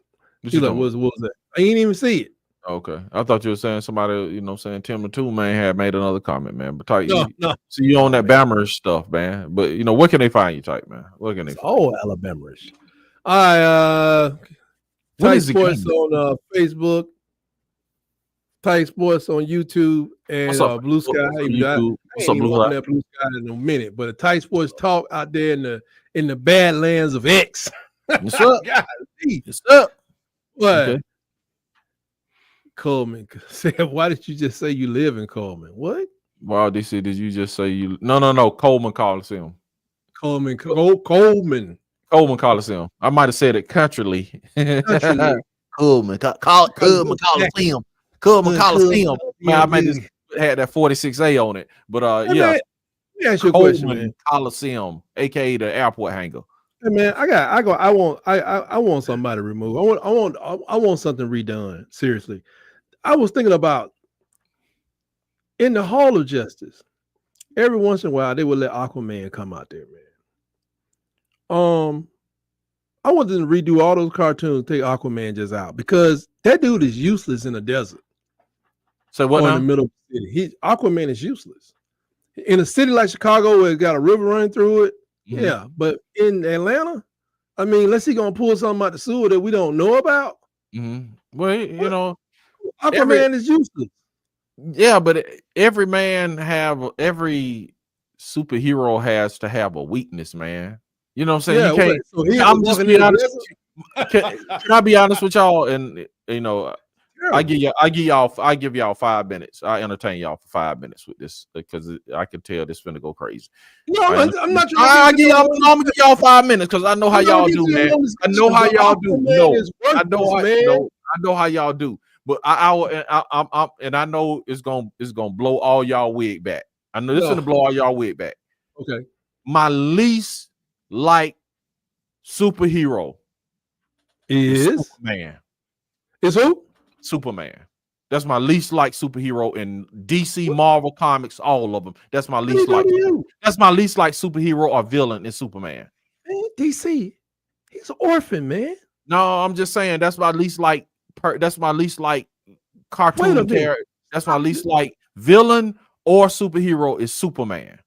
B: He's like, what was that? I ain't even see it.
A: Okay, I thought you were saying somebody, Tim the Two Man had made another comment, man. But Type,
B: no.
A: See you on that Bammerish stuff, man. But where can they find you, Type, man? Where can they?
B: Alabamerish. All right, Type Sports on Facebook, Type Sports on YouTube, and Blue Sky.
A: What's up,
B: Blue Sky in a minute, but a Type Sports talk out there in the badlands of X.
A: What's up?
B: What's up? What?
A: Okay.
B: Coleman said, why did you just say you live in Coleman? What?
A: Wow, they said, did you just say you? No, Coleman Coliseum.
B: Coleman
A: Coliseum. I might have said it countrily. Coleman Coliseum. Coleman Coliseum. Man, I might have had that 46A on it. But
B: Let me ask you a question, man.
A: Coliseum, aka the airport hangar.
B: Hey man, I want somebody removed. I want something redone. Seriously. I was thinking about in the Hall of Justice, every once in a while they would let Aquaman come out there, man. I want them to redo all those cartoons, take Aquaman just out because that dude is useless in the desert.
A: So what
B: or
A: now?
B: in the middle of the city. Aquaman is useless. In a city like Chicago where it's got a river running through it, yeah. But in Atlanta, I mean, unless he's gonna pull something out the sewer that we don't know about.
A: Well, you know,
B: Aquaman is useless.
A: Yeah, but every superhero has to have a weakness, man. You know what I'm saying?
B: Yeah,
A: you can't.
B: so
A: I'm just being honest. Can I be honest with y'all? And you know, I give y'all 5 minutes. I entertain y'all for 5 minutes with this because I can tell this finna go crazy.
B: No, I'm not
A: trying to I'm gonna give y'all 5 minutes because I know how y'all do, man. I know how y'all do. No, I know how y'all do. But I know it's gonna blow all y'all wig back. I know this is gonna blow all y'all wig back.
B: Okay.
A: My least like superhero
B: is
A: Superman.
B: Is who?
A: Superman. That's my least like superhero in DC, Marvel comics, all of them. That's my least like. That's my least like superhero or villain in Superman.
B: Man, DC, he's an orphan, man.
A: No, I'm just saying that's my least like. That's my least like cartoon character. That's my least like villain or superhero is Superman.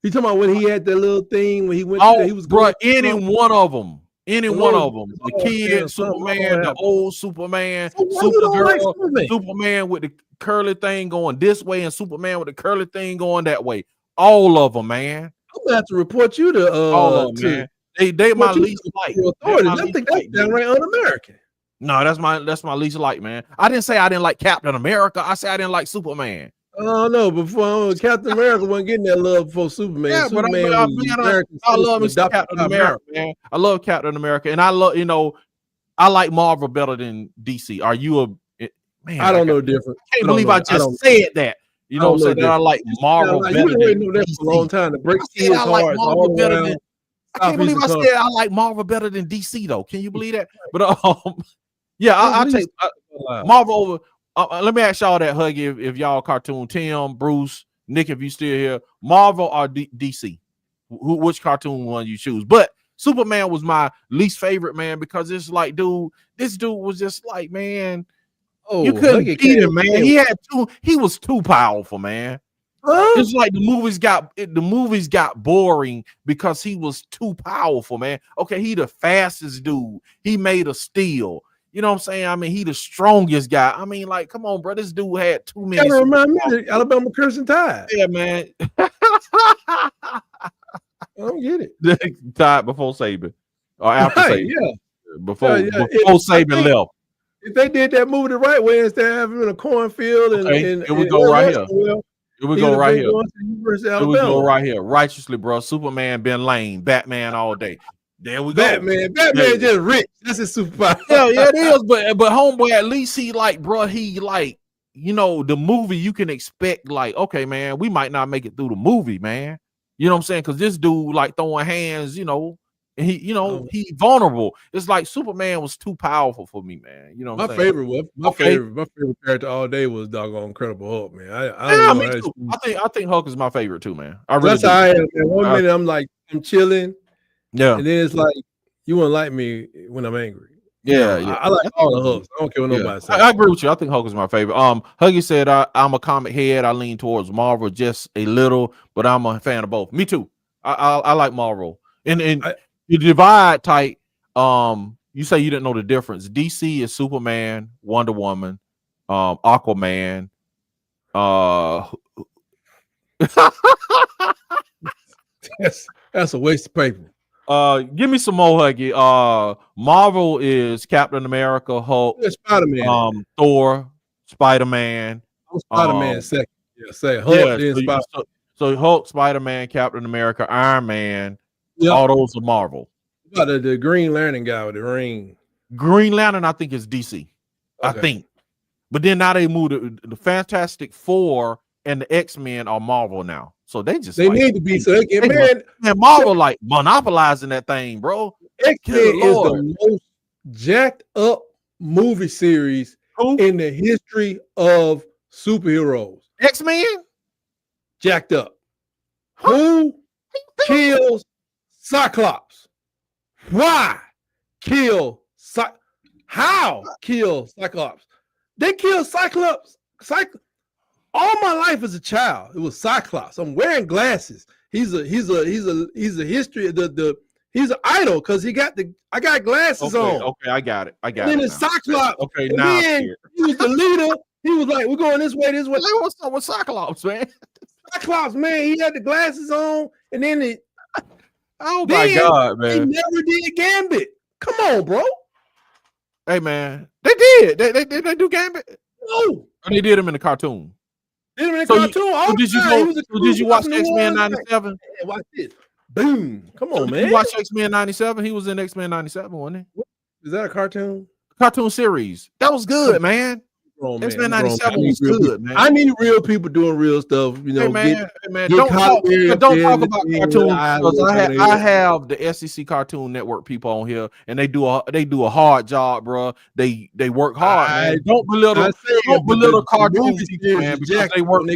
B: You talking about when he had that little thing when he went? He was
A: bro. Any one of them. Any one of them. The kid, Superman, the old Superman, Supergirl, Superman with the curly thing going this way, and Superman with the curly thing going that way. All of them, man.
B: I'm gonna have to report you to
A: all of them, man. They my least like.
B: I think that's downright un-American.
A: No, that's my least like, man. I didn't say I didn't like Captain America. I said I didn't like Superman.
B: Oh no, before Captain America wasn't getting that love for Superman.
A: Yeah,
B: Superman
A: I love Captain America, man. I love Captain America, and I love I like Marvel better than DC. Are you a man?
B: I don't know different.
A: I can't believe I just said that. You know what I'm saying? That I like Marvel better than
B: know that for a long time. The break is hard.
A: I can't believe I said I like Marvel better than DC though. Can you believe that? But yeah, I'll take Marvel over. Let me ask y'all that, Huggy, if y'all cartoon, Tim, Bruce, Nick, if you still here, Marvel or DC, which cartoon one you choose? But Superman was my least favorite, man, because it's like, dude, this dude was just like, man, you couldn't beat him, man. He was too powerful, man. It's like the movies got boring because he was too powerful, man. Okay, he the fastest dude. He made of steel. You know what I'm saying? I mean, he the strongest guy. I mean, like, come on, bro. This dude had too many.
B: You remind me of Alabama Crimson Tide.
A: Yeah, man.
B: I don't get it.
A: Tide before Saban or after Saban.
B: Yeah.
A: Before Saban left.
B: If they did that movie the right way instead of having him in a cornfield and
A: it would go right here. It would go right here. It would go right here. Righteously, bro. Superman, Ben Lane, Batman all day. There we go.
B: Batman just rich. That's his superpower.
A: Yeah, it is. But homeboy, at least he like, bro, he like, the movie you can expect, like, okay, man, we might not make it through the movie, man. You know what I'm saying? Because this dude like throwing hands, and he, he vulnerable. It's like Superman was too powerful for me, man. You know what I'm saying?
B: My favorite character all day was doggone Incredible Hulk, man.
A: I think Hulk is my favorite too, man. That's
B: how I am. And one minute I'm like, I'm chilling.
A: Yeah.
B: And then it's like, you wouldn't like me when I'm angry.
A: Yeah.
B: I like all the Hulks. I don't care what nobody says.
A: I agree with you. I think Hulk is my favorite. Huggy said I'm a comic head. I lean towards Marvel just a little, but I'm a fan of both. Me too. I like Marvel. And you divide tight. You say you didn't know the difference. DC is Superman, Wonder Woman, Aquaman.
B: That's a waste of paper.
A: Give me some more, Huggy. Marvel is Captain America, Hulk,
B: Spider-Man,
A: Thor, Spider-Man.
B: Spider-Man second. Yeah, say Hulk, then Spider-Man.
A: So Hulk, Spider-Man, Captain America, Iron Man. Yep. All those are Marvel.
B: What about the Green Lantern guy with the ring?
A: Green Lantern, I think, is DC. Okay. I think. But then now they moved the Fantastic Four and the X-Men are Marvel now. So they
B: need to be so they can
A: man, Marvel like monopolizing that thing, bro.
B: X-Men is the most jacked up movie series in the history of superheroes.
A: X-Men?
B: Jacked up. Who kills Cyclops? Why kill? How kill Cyclops? They killed Cyclops. All my life as a child, it was Cyclops. I'm wearing glasses. He's a history. He's an idol because I got glasses on.
A: Okay, I got it.
B: And then it's Cyclops.
A: Okay,
B: and
A: now
B: then he was the leader. He was like, "We're going this way, this way."
A: Like, what's up with Cyclops, man?
B: Cyclops, man, he had the glasses on, and then
A: oh my God,
B: he
A: man!
B: never did Gambit. Come on, bro.
A: Hey, man, they did. They do Gambit.
B: No,
A: They did him in the cartoon.
B: Did him in the cartoon.
A: Did you watch X-Men 97?
B: Yeah, watch this. Boom. Come on, man.
A: You watch X-Men 97? He was in X-Men 97, wasn't he?
B: Is that a cartoon?
A: Cartoon series. That was good, man. X-Men 97 was good, man.
B: I need real people doing real stuff. You know,
A: hey, man. Don't talk about cartoons because I have the SEC Cartoon Network people on here, and they do a hard job, bro. They work hard. Man. Don't belittle cartoon people, man, because they work.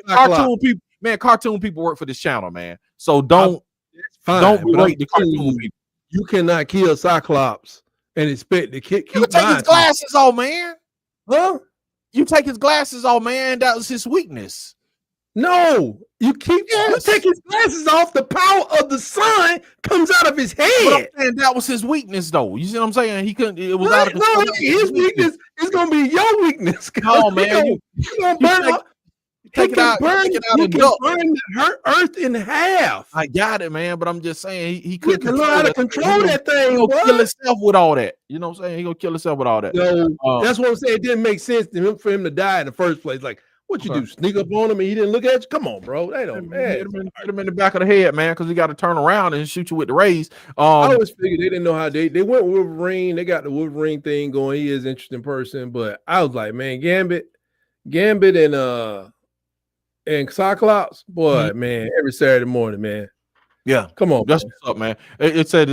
A: Cartoon people, man. Cartoon people work for this channel, man. So don't berate the cartoon people.
B: You cannot kill Cyclops and expect to keep
A: take his glasses off, man.
B: Huh?
A: You take his glasses off, man. That was his weakness.
B: No, you take his glasses off. The power of the sun comes out of his head.
A: And that was his weakness, though. You see what I'm saying? He couldn't. It was out of
B: his weakness. It's gonna be your weakness.
A: No, man.
B: You gonna burn up. Take it out and burn the earth in half.
A: I got it, man. But I'm just saying he couldn't
B: learn how to control that thing.
A: He'll kill himself with all that. You know what I'm saying? He gonna kill himself with all that.
B: No, that's what I'm saying. It didn't make sense for him to die in the first place. Like, what you do? Sneak up on him and he didn't look at you? Come on, bro. They don't
A: hit him in the back of the head, man, because he got to turn around and shoot you with the rays. I
B: always figured they didn't know how they went with Wolverine. They got the Wolverine thing going. He is an interesting person, but I was like, man, Gambit and Cyclops, boy, man, every Saturday morning, man.
A: Yeah,
B: come on,
A: that's what's up, man. It said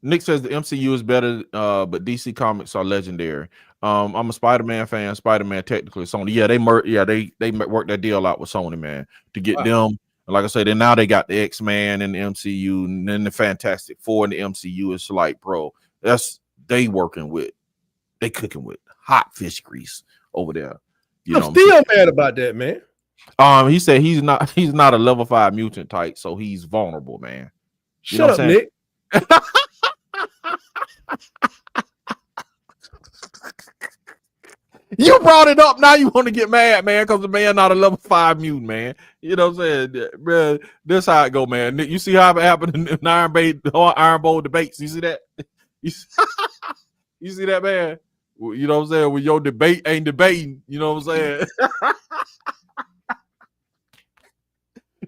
A: Nick says the MCU is better, but DC Comics are legendary. I'm a Spider-Man fan. Spider-Man technically Sony. Yeah, they worked that deal out with Sony, man, to get them. Like I said, and now they got the X-Men in the MCU, and then the Fantastic Four in the MCU. It's like, bro, they cooking with hot fish grease over there.
B: I'm still mad about that, man.
A: He said he's not a level 5 mutant type, so he's vulnerable, man.
B: Shut up, Nick.
A: You brought it up. Now you want to get mad, man, because the man not a level 5 mutant, man. You know what I'm saying, bro? This how it go, man. You see how it happened in Iron Bowl debates. You see that? You see that, man? You know what I'm saying? When your debate ain't debating, you know what I'm saying?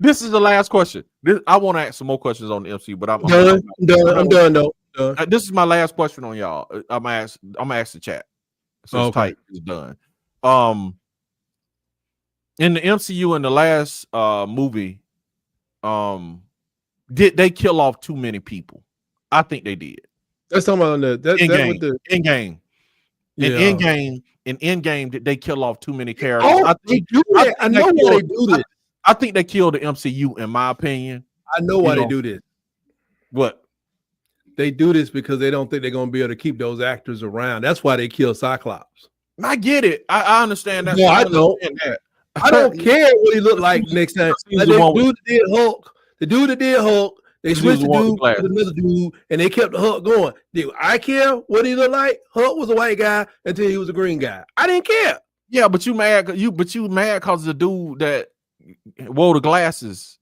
A: This is the last question. I want to ask some more questions on the MC, but I'm
B: done. Though.
A: This is my last question on y'all. I'm gonna ask the chat. So it's tight. It's done. In the MCU in the last movie, did they kill off too many people? I think they did.
B: That's talking about
A: Endgame. In Endgame, did they kill off too many characters?
B: Oh, I know why they do this.
A: I think they killed the MCU, in my opinion.
B: I know why they do this.
A: What?
B: They do this because they don't think they're going to be able to keep those actors around. That's why they kill Cyclops.
A: I get it. I understand that.
B: No, I don't. I don't care what he looked like next time. Like the dude that did Hulk, they switched the dude with another dude, and they kept the Hulk going. Did I care what he looked like? Hulk was a white guy until he was a green guy. I didn't care.
A: Yeah, but you mad because the dude that wore the glasses.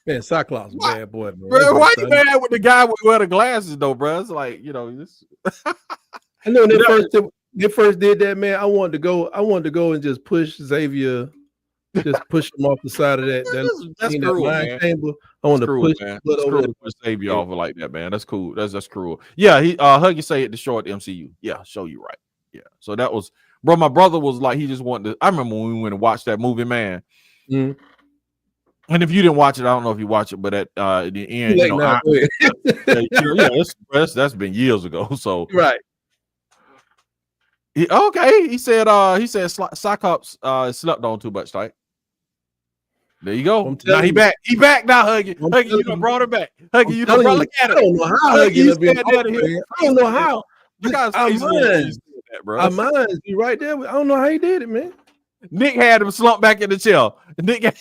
B: Man, Cyclops is a bad boy, man.
A: Bro, why you mad with the guy with wear the glasses though, bro? It's like, you know, this.
B: I know when they first did that, man. I wanted to go and just push Xavier, just push him off the side of that.
A: That's cruel, man.
B: Chamber. I want to push
A: Xavier off like that, man. That's cool. That's cruel. Yeah, he Huggy say it to show at the MCU. Yeah, show you right. Yeah. So that was, bro. My brother was like, he just wanted to. I remember when we went and watched that movie, man.
B: Mm.
A: And if you didn't watch it, I don't know if you watched it, but at the end, that's been years ago. So
B: right.
A: He said Cyclops slept on too much, right? There you go.
B: I'm
A: Now
B: telling
A: he
B: you.
A: back. He back now, Huggy.
B: I'm
A: Huggy, you
B: telling
A: done
B: you.
A: brought him back. Huggy, you done
B: telling
A: brought.
B: you,
A: Look at
B: I
A: it.
B: don't know how
A: Huggy,
B: Huggy
A: you
B: have been
A: stand there to
B: open,
A: his
B: man. I don't know how.
A: Look how his
B: Our
A: face was when he
B: minds,
A: said that, bro.
B: our minds be right there. I don't know how he did it, man.
A: Nick had him slumped back in the chair. Nick,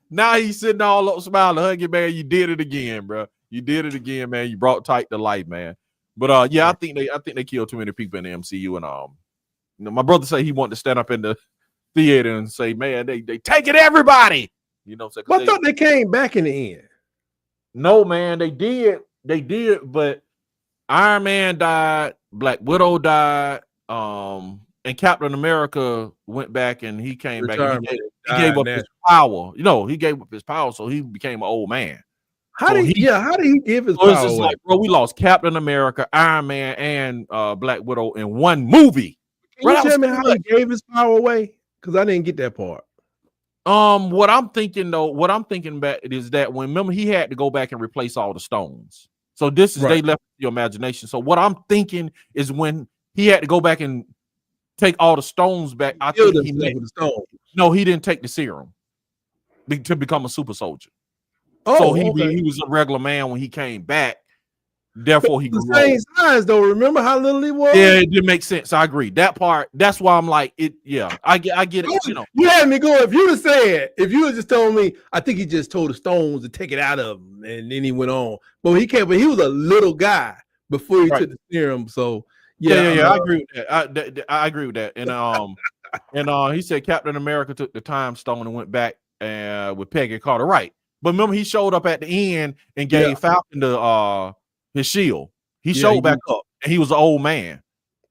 A: now he's sitting all up smiling. Huggy, man, you did it again, bro. You did it again, man. You brought Tight to life, man. But yeah, I think they killed too many people in the MCU, and you know, my brother say he wanted to stand up in the theater and say, man, they taking everybody. You know,
B: But I thought they came back in the end.
A: No, man, they did, but Iron Man died, Black Widow died, and Captain America went back and he came back. And he gave up his power. You know, he gave up his power, so he became an old man.
B: How did he give his
A: so
B: power away?
A: Like, bro, we lost Captain America, Iron Man, and Black Widow in one movie.
B: Can you tell me how he gave his power away? Because I didn't get that part.
A: What I'm thinking back is that remember he had to go back and replace all the stones. So this is they left your imagination. So what I'm thinking is when he had to go back and take all the stones back, I think he with the stone. No, he didn't take the serum to become a super soldier. Oh, so he was a regular man when he came back. Therefore, he
B: the same size though. Remember how little he was?
A: Yeah, it didn't make sense. I agree. That part. That's why I'm like it. Yeah, I get it. You know,
B: you had me go. If you had just told me, I think he just told the stones to take it out of him, and then he went on. But he can't. But he was a little guy before he took the serum. So
A: yeah. I agree with that. I agree with that. And he said Captain America took the time stone and went back with Peggy Carter. Right. But remember, he showed up at the end and gave Falcon his shield. He showed back up, and he was an old man.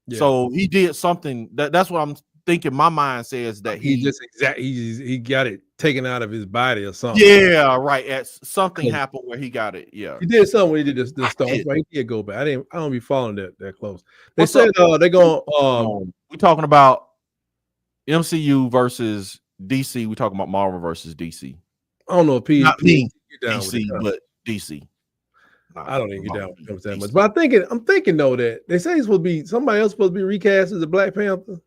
A: Yeah. So he did something. That's what I'm thinking. My mind says that
B: he got it taken out of his body or something.
A: Yeah, right. Something happened where he got it. Yeah,
B: he did something when he did this stuff. Right? He did go back. I don't be following that close. They said they're going.
A: We're talking about MCU versus DC. We're talking about Marvel versus DC.
B: I don't know if
A: DC, but DC.
B: I don't even get down with that much. But I'm thinking though that they say it's supposed to be somebody else supposed to be recast as a Black Panther.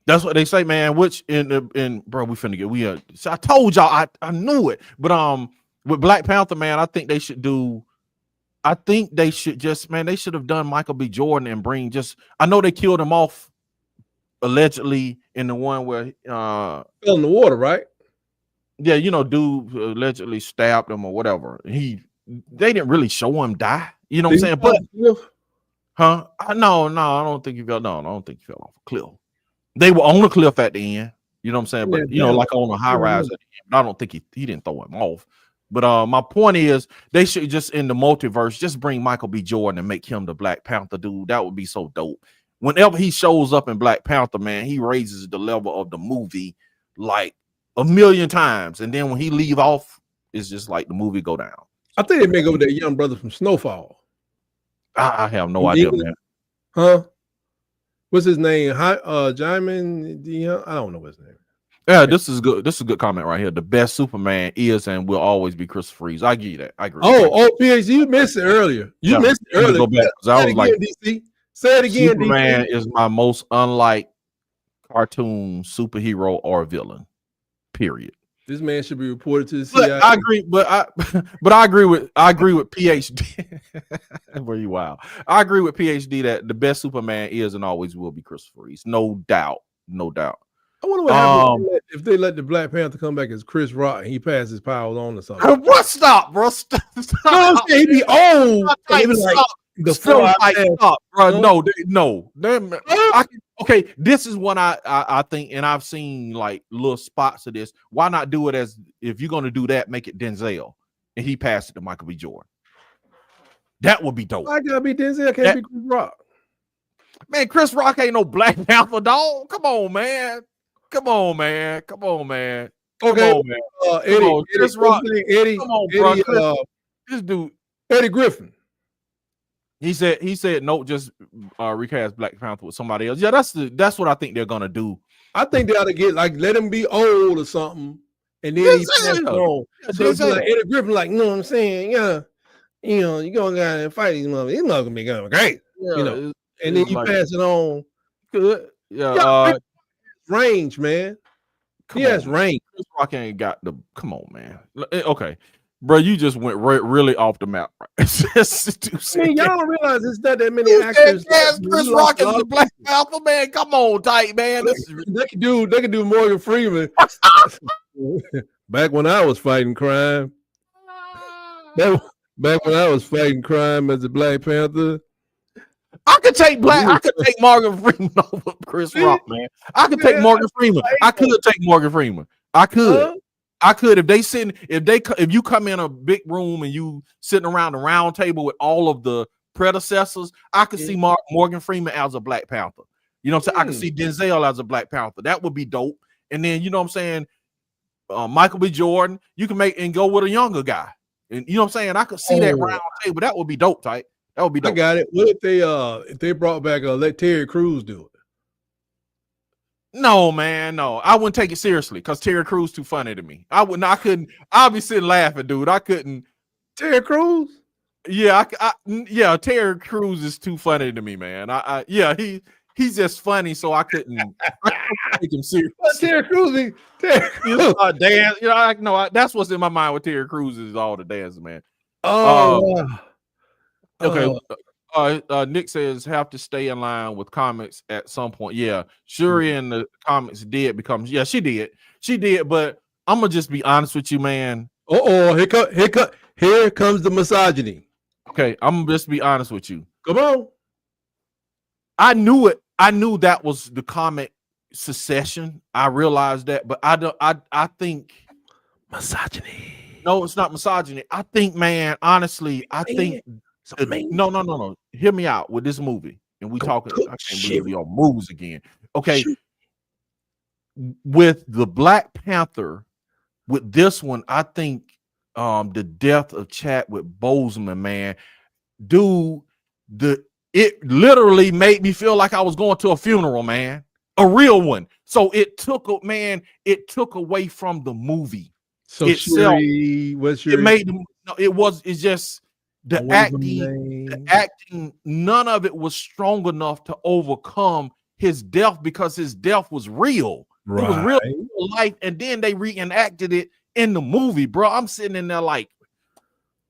A: That's what they say, man. Which in bro, we finna get so I told y'all I knew it. But with Black Panther, man, I think they should just they should have done Michael B. Jordan and bring I know they killed him off allegedly in the one where
B: fell in the water, right?
A: Yeah, you know, dude allegedly stabbed him or whatever. They didn't really show him die. You know what I'm saying? But no, I don't think he fell. No, I don't think he fell off a cliff. They were on the cliff at the end. You know what I'm saying? But you know, like on a high rise at the end. But I don't think he didn't throw him off. But my point is they should just in the multiverse just bring Michael B. Jordan and make him the Black Panther dude. That would be so dope. Whenever he shows up in Black Panther, man, he raises the level of the movie like a million times. And then when he leave off, it's just like the movie go down.
B: I think they make over that young brother from Snowfall.
A: I have no idea, man.
B: Huh? What's his name? Jaimin Dion? I don't know his name.
A: Yeah, this is good. This is a good comment right here. The best Superman is and will always be Christopher Reeves. I give you that. I agree.
B: PhD, you missed it earlier. You missed it earlier.
A: Go back, I was like,
B: DC. Say it again.
A: Superman
B: DC.
A: is my most unlike cartoon superhero or villain. Period.
B: This man should be reported to the CIA.
A: I agree, but I agree with PhD. Were you wild? I agree with PhD that the best Superman is and always will be Christopher Reeves. No doubt. No doubt.
B: I wonder what happens if they let the Black Panther come back as Chris Rock and he passes his powers on to something.
A: What? Stop, bro. Stop.
B: No, I'm saying he'd be old.
A: Stop, bro. No. Okay, this is what I think, and I've seen like little spots of this. Why not do it as if you're gonna do that, make it Denzel and he passed it to Michael B. Jordan? That would be dope.
B: I gotta be Denzel, can't be Chris Rock.
A: Man, Chris Rock ain't no Black Panther dog. Come on, man. Come on, man.
B: Okay,
A: Eddie, Chris Rock.
B: Eddie,
A: come on, bro. This dude,
B: Eddie Griffin.
A: He said no, just recast Black Panther with somebody else. Yeah, that's what I think they're gonna do.
B: I think they ought to get let him be old or something, and then he passed on. So it's like Eddie Griffin, like, you know what I'm saying? Yeah, you know, you go down and fight these motherfuckers. He's not gonna be going great, you know. And then you pass it on.
A: Good, yeah.
B: Range, man. He has range.
A: Chris Rock ain't got the. Come on, man. Okay, bro, you just went really off the map. Right?
B: I mean, y'all don't realize it's not that many
A: You
B: actors.
A: said Chris Rock is the Black Panther, man. Come on, tight man.
B: They could do Morgan Freeman. Back when I was fighting crime. Back when I was fighting crime as a Black Panther.
A: I could take Morgan Freeman over Chris Rock, man. I could take Morgan Freeman. I could take Morgan Freeman. I could if you come in a big room and you sitting around the round table with all of the predecessors, I could see Morgan Freeman as a Black Panther. You know what I'm saying? I could see Denzel as a Black Panther. That would be dope. And then you know what I'm saying, Michael B. Jordan, you can make and go with a younger guy. And you know what I'm saying? I could see that round table. That would be dope, tight. That would be dope.
B: I got it. What if they brought back let Terry Crews do it?
A: No, man, no. I wouldn't take it seriously because Terry Crews too funny to me. I couldn't. I'll be sitting laughing, dude. I couldn't.
B: Terry Crews?
A: Yeah, yeah. Terry Crews is too funny to me, man. He's just funny, so I couldn't take him serious.
B: Terry Crews,
A: dance. You know, that's what's in my mind with Terry Crews is all the dancing, man. Okay. Nick says have to stay in line with comics at some point. Yeah, Shuri in the comics did become. Yeah, she did. But I'm gonna just be honest with you, man.
B: Here comes the misogyny.
A: Okay, I'm gonna just be honest with you.
B: Come on.
A: I knew it. I knew that was the comic succession. I realized that, but I think
B: misogyny.
A: No, it's not misogyny. I think, man, honestly, I think. No. Hear me out with this movie, and we talking. I can't believe we on moves again. Okay, with the Black Panther, with this one, I think the death of Chadwick Boseman, man, dude, it literally made me feel like I was going to a funeral, man, a real one. So it took away from the movie.
B: So
A: itself. It's just. The acting, none of it was strong enough to overcome his death because his death was real. Right. It was real life, and then they reenacted it in the movie, bro. I'm sitting in there like,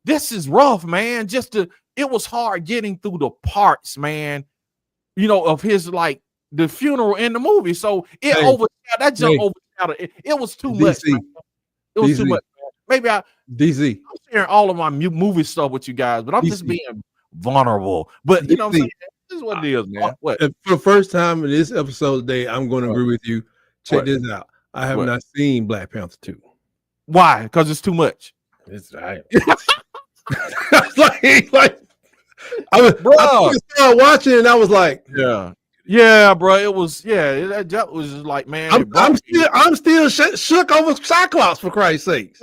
A: this is rough, man. It was hard getting through the parts, man. You know, of his like the funeral in the movie. So it overshadowed. It was too much. Man. It was too much. Maybe I'm sharing all of my movie stuff with you guys, but I'm just being vulnerable. But you know what I'm saying? This is what it is, man. What?
B: For the first time in this episode today, I'm going to agree with you. Check this out. I have not seen Black Panther 2.
A: Why? Because it's too much.
B: It's right. I started watching and I was like,
A: yeah, bro. It was that was just like, man.
B: I'm still shook over Cyclops, for Christ's sake.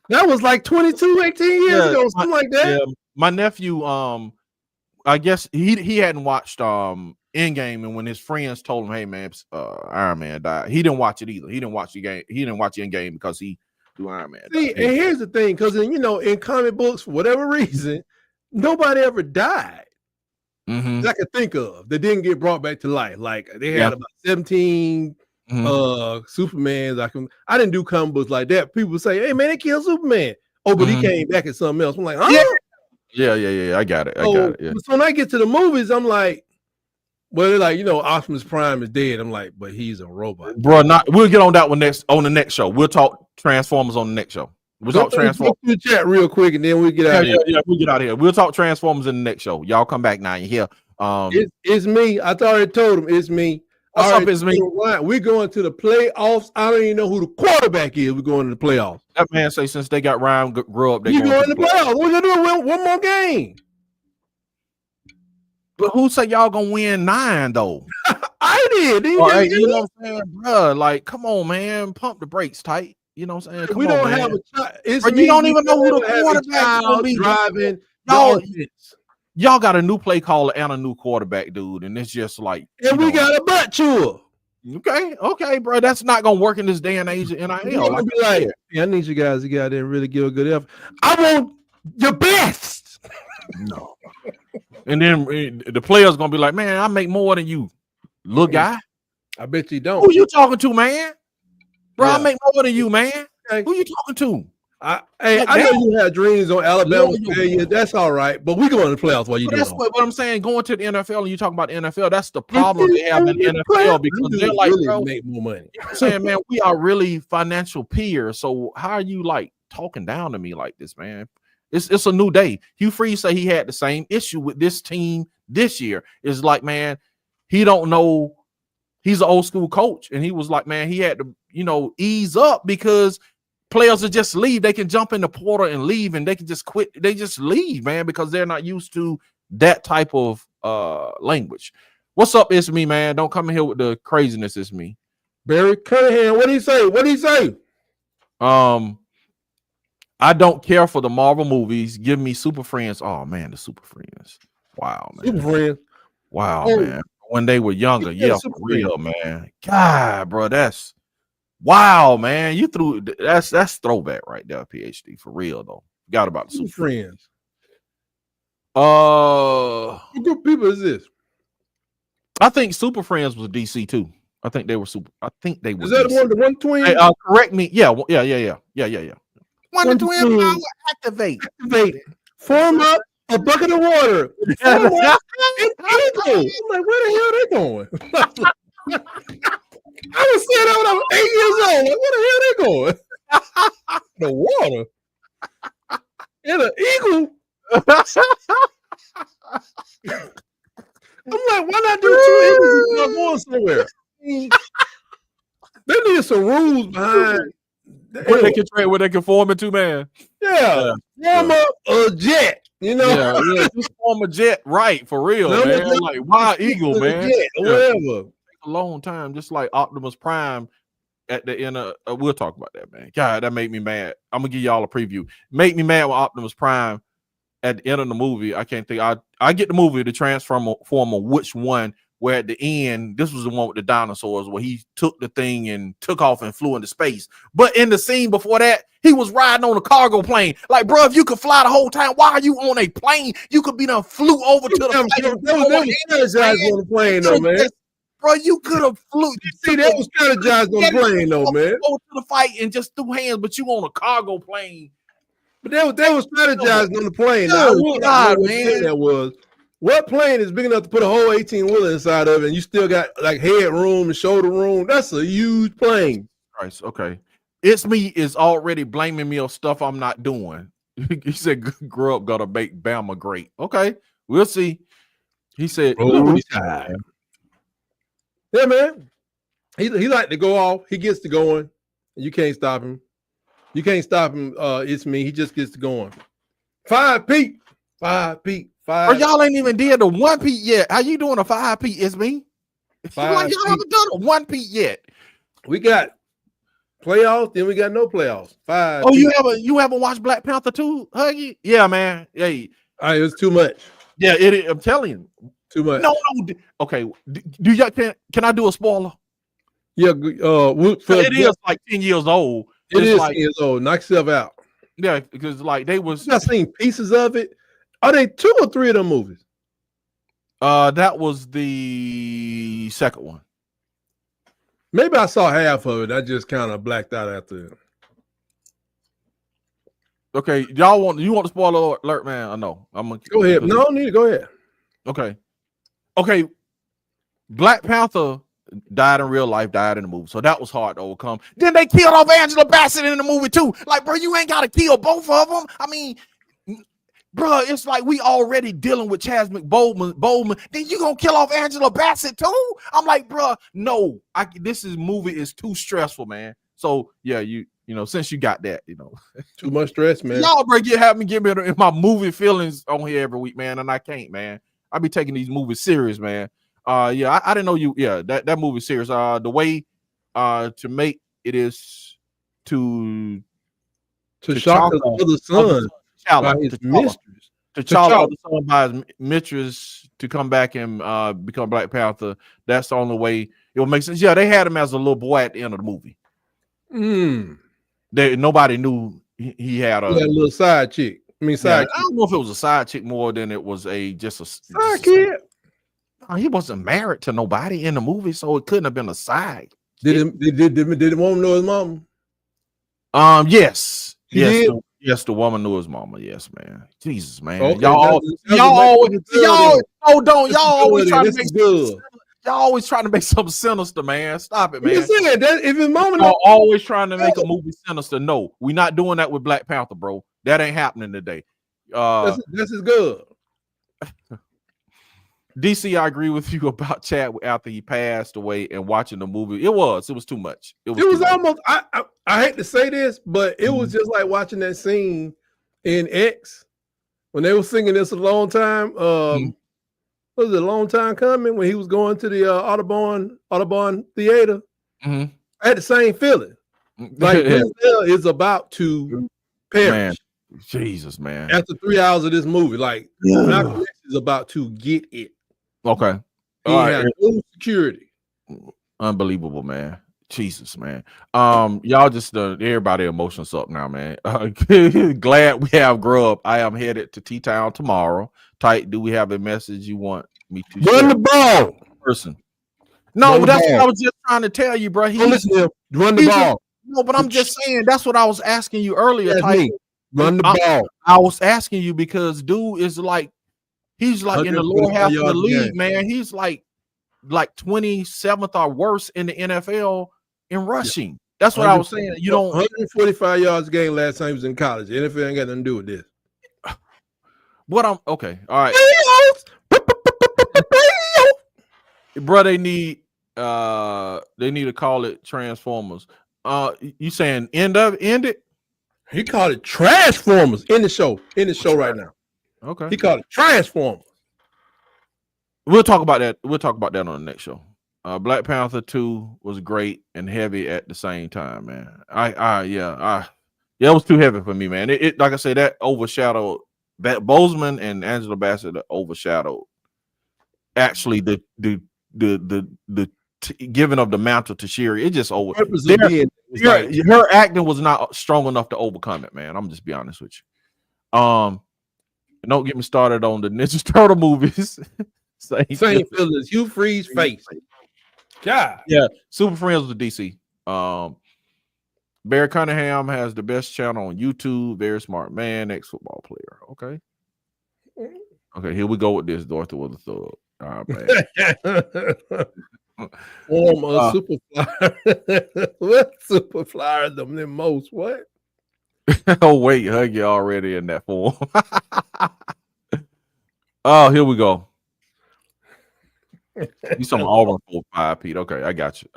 B: That was like 18 years ago, something like that.
A: Yeah. My nephew, I guess he hadn't watched Endgame, and when his friends told him, "Hey man, Iron Man died," he didn't watch it either. He didn't watch the game. He didn't watch Endgame because he do Iron Man.
B: See, and here's the thing, because in comic books, for whatever reason, nobody ever died. That I could think of that didn't get brought back to life. Like they had about 17 Supermans. I didn't do comic books like that. People say, "Hey man, they killed Superman." Oh, but he came back as something else. I'm like, huh?
A: Yeah. I got it. Yeah.
B: So when I get to the movies, I'm like, well, they're like, Optimus Prime is dead. I'm like, but he's a robot,
A: bro. We'll get on that one on the next show. We'll talk Transformers on the next show. We'll talk Transformers.
B: Go to the chat real quick, and then we'll get out of here.
A: Yeah, we'll get out of here. We'll talk Transformers in the next show. Y'all come back now. You hear?
B: It's me. I already told him it's me.
A: What's up? It's me.
B: We're going to the playoffs. I don't even know who the quarterback is. We're going to the playoffs.
A: That man say since they got Ryan GRUB, they
B: going to the playoffs. We're gonna do one more game.
A: But who say y'all gonna win 9 though?
B: I did.
A: You know what I'm saying, bro? Like, come on, man, pump the brakes tight. You know what I'm saying?
B: We don't have a child.
A: You don't even know who the quarterback is gonna be
B: driving.
A: Y'all got a new play caller and a new quarterback, dude, and it's just like,
B: and we got a butt chewer.
A: Okay, bro, that's not gonna work in this day and age of NIL.
B: Like, be like, I need you guys to get out there and really give a good effort. I want your best.
A: No. And then the players gonna be like, man, I make more than you, little guy.
B: I bet you don't.
A: Who you talking to, man? Bro, I make more than you, man. Okay. Who you talking to?
B: I know you have dreams on Alabama failure. That's all right, but we go in the playoffs while you do.
A: That's what I'm saying. Going to the NFL and you talking about the NFL, that's the problem they have in the NFL because they're like,
B: really
A: bro,
B: make more money.
A: You know I'm saying, man, we are really financial peers. So how are you like talking down to me like this, man? It's a new day. Hugh Freeze say he had the same issue with this team this year. It's like, man, he don't know. He's an old school coach, and he was like, man, he had to, ease up because players will just leave. They can jump in the portal and leave, and they can just quit. They just leave, man, because they're not used to that type of language. What's up? It's me, man. Don't come in here with the craziness. It's me.
B: Barry Cunningham. What did he say? What did he say?
A: I don't care for the Marvel movies. Give me Super Friends. Oh man, the Super Friends. Wow, man.
B: Super Friends.
A: Wow, man. When they were younger, yeah, for real, man. God, bro, that's wow, man. You threw that's throwback right there, PhD, for real though. Forgot about the Super
B: Friends.
A: What
B: group of people is this?
A: I think Super Friends was DC too. I think they were super. I think they were.
B: Is that
A: DC.
B: the one twin?
A: Hey, correct me. Yeah. One twin power activate.
B: Form up a bucket of water. I'm like, where the hell they going? I was saying that when I was 8 years old. Like, where the hell they going? The water. And an eagle. I'm like, why not do two eagles if you're going somewhere? They need some rules behind
A: where they can form into, man.
B: Yeah. Form up a jet.
A: Just form a jet, right? For real, man. Like Wild Eagle, man.
B: Jet, whatever.
A: A long time, just like Optimus Prime at the end of. We'll talk about that, man. God, that made me mad. I'm gonna give y'all a preview. Make me mad with Optimus Prime at the end of the movie. I can't think. I get the movie to transform of which one. Where at the end, this was the one with the dinosaurs where he took the thing and took off and flew into space. But in the scene before that, he was riding on a cargo plane. Like, bro, if you could fly the whole time, why are you on a plane? You could be done flew over to the plane.
B: That was strategized on the plane, though, man.
A: Bro, you could have flew.
B: See, that was strategized on the plane, though, man.
A: Go to the fight and just threw hands, but you on a cargo plane.
B: But they was strategized on the plane.
A: God, man.
B: That was. What plane is big enough to put a whole 18-wheeler inside of it, and you still got like head room and shoulder room? That's a huge plane.
A: Christ, okay. It's me is already blaming me on stuff I'm not doing. He said, "GRUB gotta make Bama great." Okay, we'll see. He said,
B: "Yeah, man. He like to go off. He gets to going, and you can't stop him. You can't stop him. It's me. He just gets to going. 5 Pete. 5 Pete. 5.
A: Bro, y'all ain't even did the 1 Pete yet. How you doing a 5 Pete? It's me. Like y'all haven't done a 1 Pete yet.
B: We got playoffs, then we got no playoffs. 5.
A: Oh, you haven't watched Black Panther 2, Huggy? Yeah, man. Hey,
B: it was too much.
A: Yeah, it is. I'm telling you,
B: too much.
A: No. Okay, do y'all can I do a spoiler?
B: Yeah,
A: it is like 10 years old.
B: It is like 10 years old. Knock yourself out.
A: Yeah, because like they was.
B: I've seen pieces of it. Are they 2 or 3 of them movies?
A: That was the second one.
B: Maybe I saw half of it. I just kind of blacked out after it.
A: Okay, you want the spoiler alert, man? I know. I'm gonna
B: go ahead. No, need to go ahead.
A: Okay. Black Panther died in real life, died in the movie, so that was hard to overcome. Then they killed off Angela Bassett in the movie too. Like, bro, you ain't got to kill both of them. I mean. Bro, it's like we already dealing with Chadwick Boseman. Then you gonna kill off Angela Bassett too? I'm like, bro, no. This movie is too stressful, man. So yeah, you since you got that,
B: too much stress, man.
A: Y'all, bro, have me get me in my movie feelings on here every week, man, and I can't, man. I be taking these movies serious, man. I didn't know you. Yeah, that movie's serious. The way to make it is to
B: shock the other son.
A: T'Challa by his mistress to come back and become Black Panther. That's the only way it will make sense. Yeah, they had him as a little boy at the end of the movie. Nobody knew he had a
B: little side chick. I
A: don't know if it was a side chick more than it was just a
B: side kid.
A: He wasn't married to nobody in the movie, so it couldn't have been a side
B: Did the woman know his mama?
A: Yes.
B: She did?
A: The woman knew his mama. Yes, man. Jesus, man.
B: Okay,
A: Y'all always trying to make good. Y'all always trying to make something sinister, man. Stop it, man.
B: You said that if his mama
A: y'all always trying to make a movie sinister. No, we're not doing that with Black Panther, bro. That ain't happening today.
B: This is good.
A: DC, I agree with you about Chadwick after he passed away and watching the movie. It was too much. It was
B: almost. I hate to say this, but it was just like watching that scene in X when they were singing "This a Long Time." Was it a long time coming when he was going to the Audubon Theater? I had the same feeling. Like Denzel is about to perish.
A: Man. Jesus, man.
B: After 3 hours of this movie, like Malcolm X is about to get it.
A: Okay.
B: He had no security.
A: Unbelievable, man. Jesus, man. Y'all just everybody emotions up now, man. Glad we have GRUB. I am headed to T-Town tomorrow. Tight, do we have a message you want me to
B: run the ball?
A: Person. No, that's what I was just trying to tell you, bro.
B: Listen to him. Run the ball.
A: No, but I'm just saying that's what I was asking you earlier. Tight.
B: Run the ball.
A: I was asking you because dude is like he's like in the lower half of the league, man. He's like 27th or worse in the NFL in rushing. That's what I was saying. You don't
B: 145 yards a game last time he was in college. The NFL ain't got nothing to do with this.
A: Okay. All right. Bro, they need to call it Transformers. You saying end it?
B: He called it Transformers in the show. Right now.
A: Okay.
B: He called it Transformers.
A: We'll talk about that. We'll talk about that on the next show. Black Panther 2 was great and heavy at the same time, man. It was too heavy for me, man. It like I say, that overshadowed Boseman and Angela Bassett overshadowed actually the giving of the mantle to Shuri. It just over. Her acting was not strong enough to overcome it, man. I'm just be honest with you. Don't get me started on the Ninja Turtle movies. Same
B: feelings. Hugh Freeze face. God.
A: Yeah, super friends with DC. Barry Cunningham has the best channel on YouTube. Very smart man, ex-football player. Okay, here we go with this. Dorothy with a thug. All right,
B: man. Super flyer. What super flyer them the most? What?
A: Oh wait, Huggy already in that form. Oh, here we go. You some Auburn 4-5, Pete. Okay, I got you.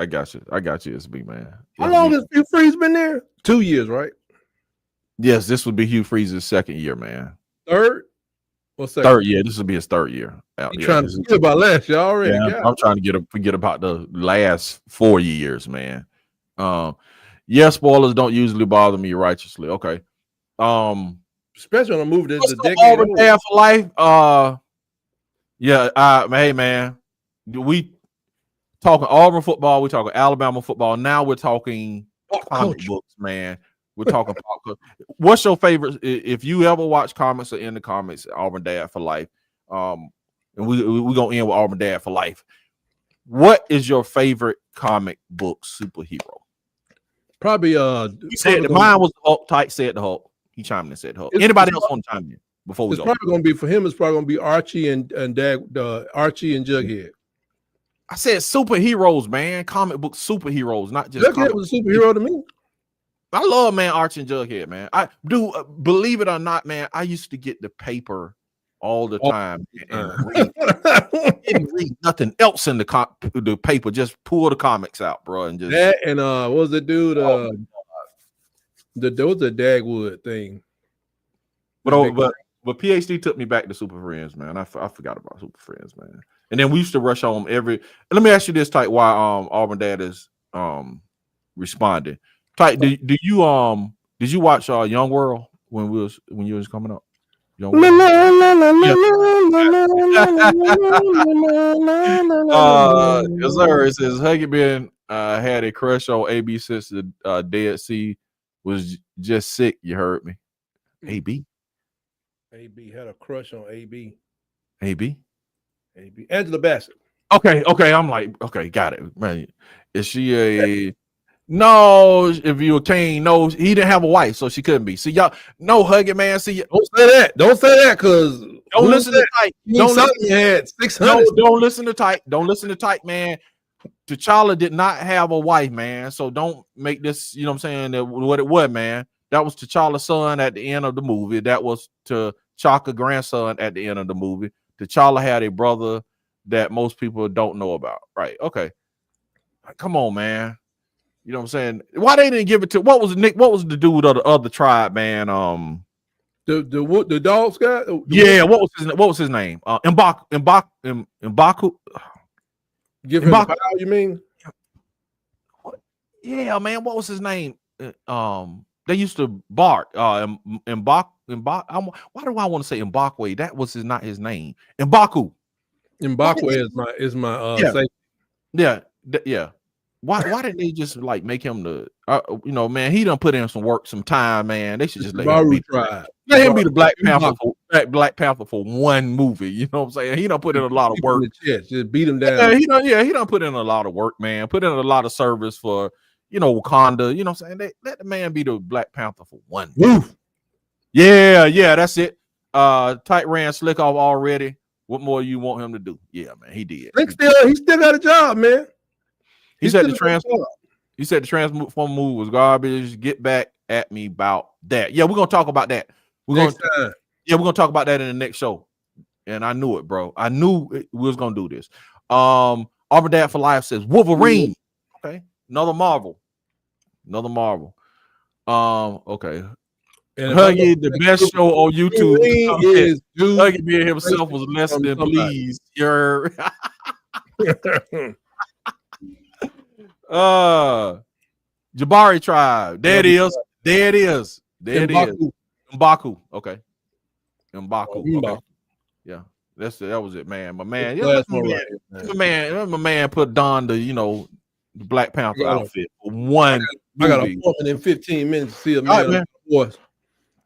A: It's me, man.
B: How long has Hugh Freeze been there? 2 years, right?
A: Yes, this would be Hugh Freeze's second year, man.
B: Third?
A: Third year. This would be his third year.
B: You trying to forget about last year already?
A: Yeah, I'm trying to forget about the last 4 years, man. Yeah, spoilers don't usually bother me righteously. Okay.
B: Especially on a movie that's a decade
A: Auburn Dad for life. Hey man, we talking Auburn football, we talking Alabama football. Now we're talking comic books, man. We're talking pop culture. What's your favorite? If you ever watch comics or in the comics, Auburn Dad for life. And we gonna end with Auburn Dad for life. What is your favorite comic book superhero?
B: Probably
A: he said mine was the Hulk. Tight said the Hulk. He chimed in and said Hulk. Anybody else want to chime in before we go?
B: It's probably gonna be for him. It's probably gonna be Archie and Archie and Jughead.
A: I said superheroes, man. Comic book superheroes, not just
B: Jughead was a superhero to me.
A: I love, man, Archie and Jughead, man. I do believe it or not, man. I used to get the paper all the time and didn't read nothing else in the paper. Just pull the comics out, bro, and just
B: that. And what was the dude? There was a Dagwood thing.
A: But PhD took me back to Super Friends, man. I forgot about Super Friends, man. And then we used to rush home every. Let me ask you this, Type. Why Auburn Dad is responding? Type, did you watch Young World when you was coming up? Young World. Yes, sir. It says Huggy Ben had a crush on AB since the Dead Sea was just sick. You heard me. AB
B: had a crush on AB.
A: AB.
B: Angela Bassett.
A: Okay. I'm like, okay, got it. Man, is she a no? If you a king, no, he didn't have a wife, so she couldn't be. See, y'all, no hugging, man. See,
B: Don't say that. Don't say that, because
A: don't listen to Tyke.
B: Don't listen. You had 600.
A: Don't listen to Tyke. Don't listen to Tyke, man. T'Challa did not have a wife, man. So don't make this, you know what I'm saying, that what it was, man. That was T'Challa's son at the end of the movie. That was T'Chaka's grandson at the end of the movie. T'Challa had a brother that most people don't know about. Right. Okay. Come on, man. You know what I'm saying? Why they didn't give it to what was the dude of the other tribe, man?
B: The dogs guy?
A: What was his name? M'Baku.
B: Give him the power, you mean?
A: Yeah, man. What was his name? They used to bark. Why do I want to say M'Bakwe? That was not his name. M'Baku.
B: M'Bakwe is my safety.
A: Yeah. Why didn't they just like make him the man, he done put in some work, some time, man. They should just let him be the Black Panther for one movie. You know what I'm saying? He done put in a lot of work.
B: Just beat him down.
A: He done put in a lot of work, man. Put in a lot of service for Wakanda. You know what I'm saying? Let the man be the Black Panther for one movie. Yeah, that's it. Tyke ran Slick off already. What more you want him to do? Yeah, man, he did.
B: He still got a job, man.
A: He said the transform move was garbage. Get back at me about that. Yeah, we're gonna talk about that. We're gonna talk about that in the next show. And I knew it, bro. I knew we was gonna do this. Auburn Dad for Life says Wolverine. Okay, another Marvel. Okay. And Huggy, the best show on YouTube is Huggy being himself was less than pleased. You're Jabari tribe. There it is. M'Baku. Okay. M'Baku. Okay. Yeah. That was it, man. My man. Yeah, my man put Don the Black Panther outfit for one.
B: I got a woman in 15 minutes to see a man voice.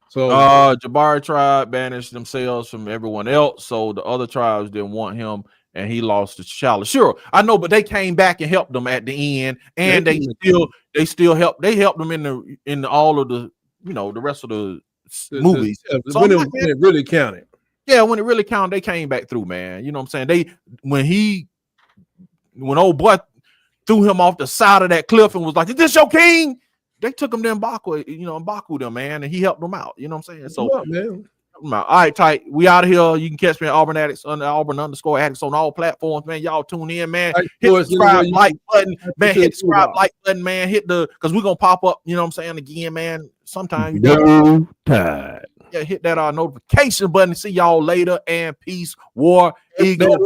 B: So
A: Jabari tribe banished themselves from everyone else, so the other tribes didn't want him, and he lost to T'Challa. Sure, I know, but they came back and helped them at the end, and they still helped. They helped them in all of the the rest of the movies.
B: When it really counted.
A: Yeah, when it really counted, they came back through, man. You know what I'm saying? When old boy threw him off the side of that cliff and was like, "Is this your king?" They took him to M'Baku them, man, and he helped them out. You know what I'm saying? So,
B: man.
A: All right, Tyke. We out of here. You can catch me at Auburn Addicts under Auburn_Addicts on all platforms, man. Y'all tune in, man. Hit the subscribe like button, man. Hit the subscribe like button, man. Hit because we're gonna pop up. You know what I'm saying? Again, man. Sometime
B: no time.
A: Yeah, hit that notification button. See y'all later, and peace, war, eagle.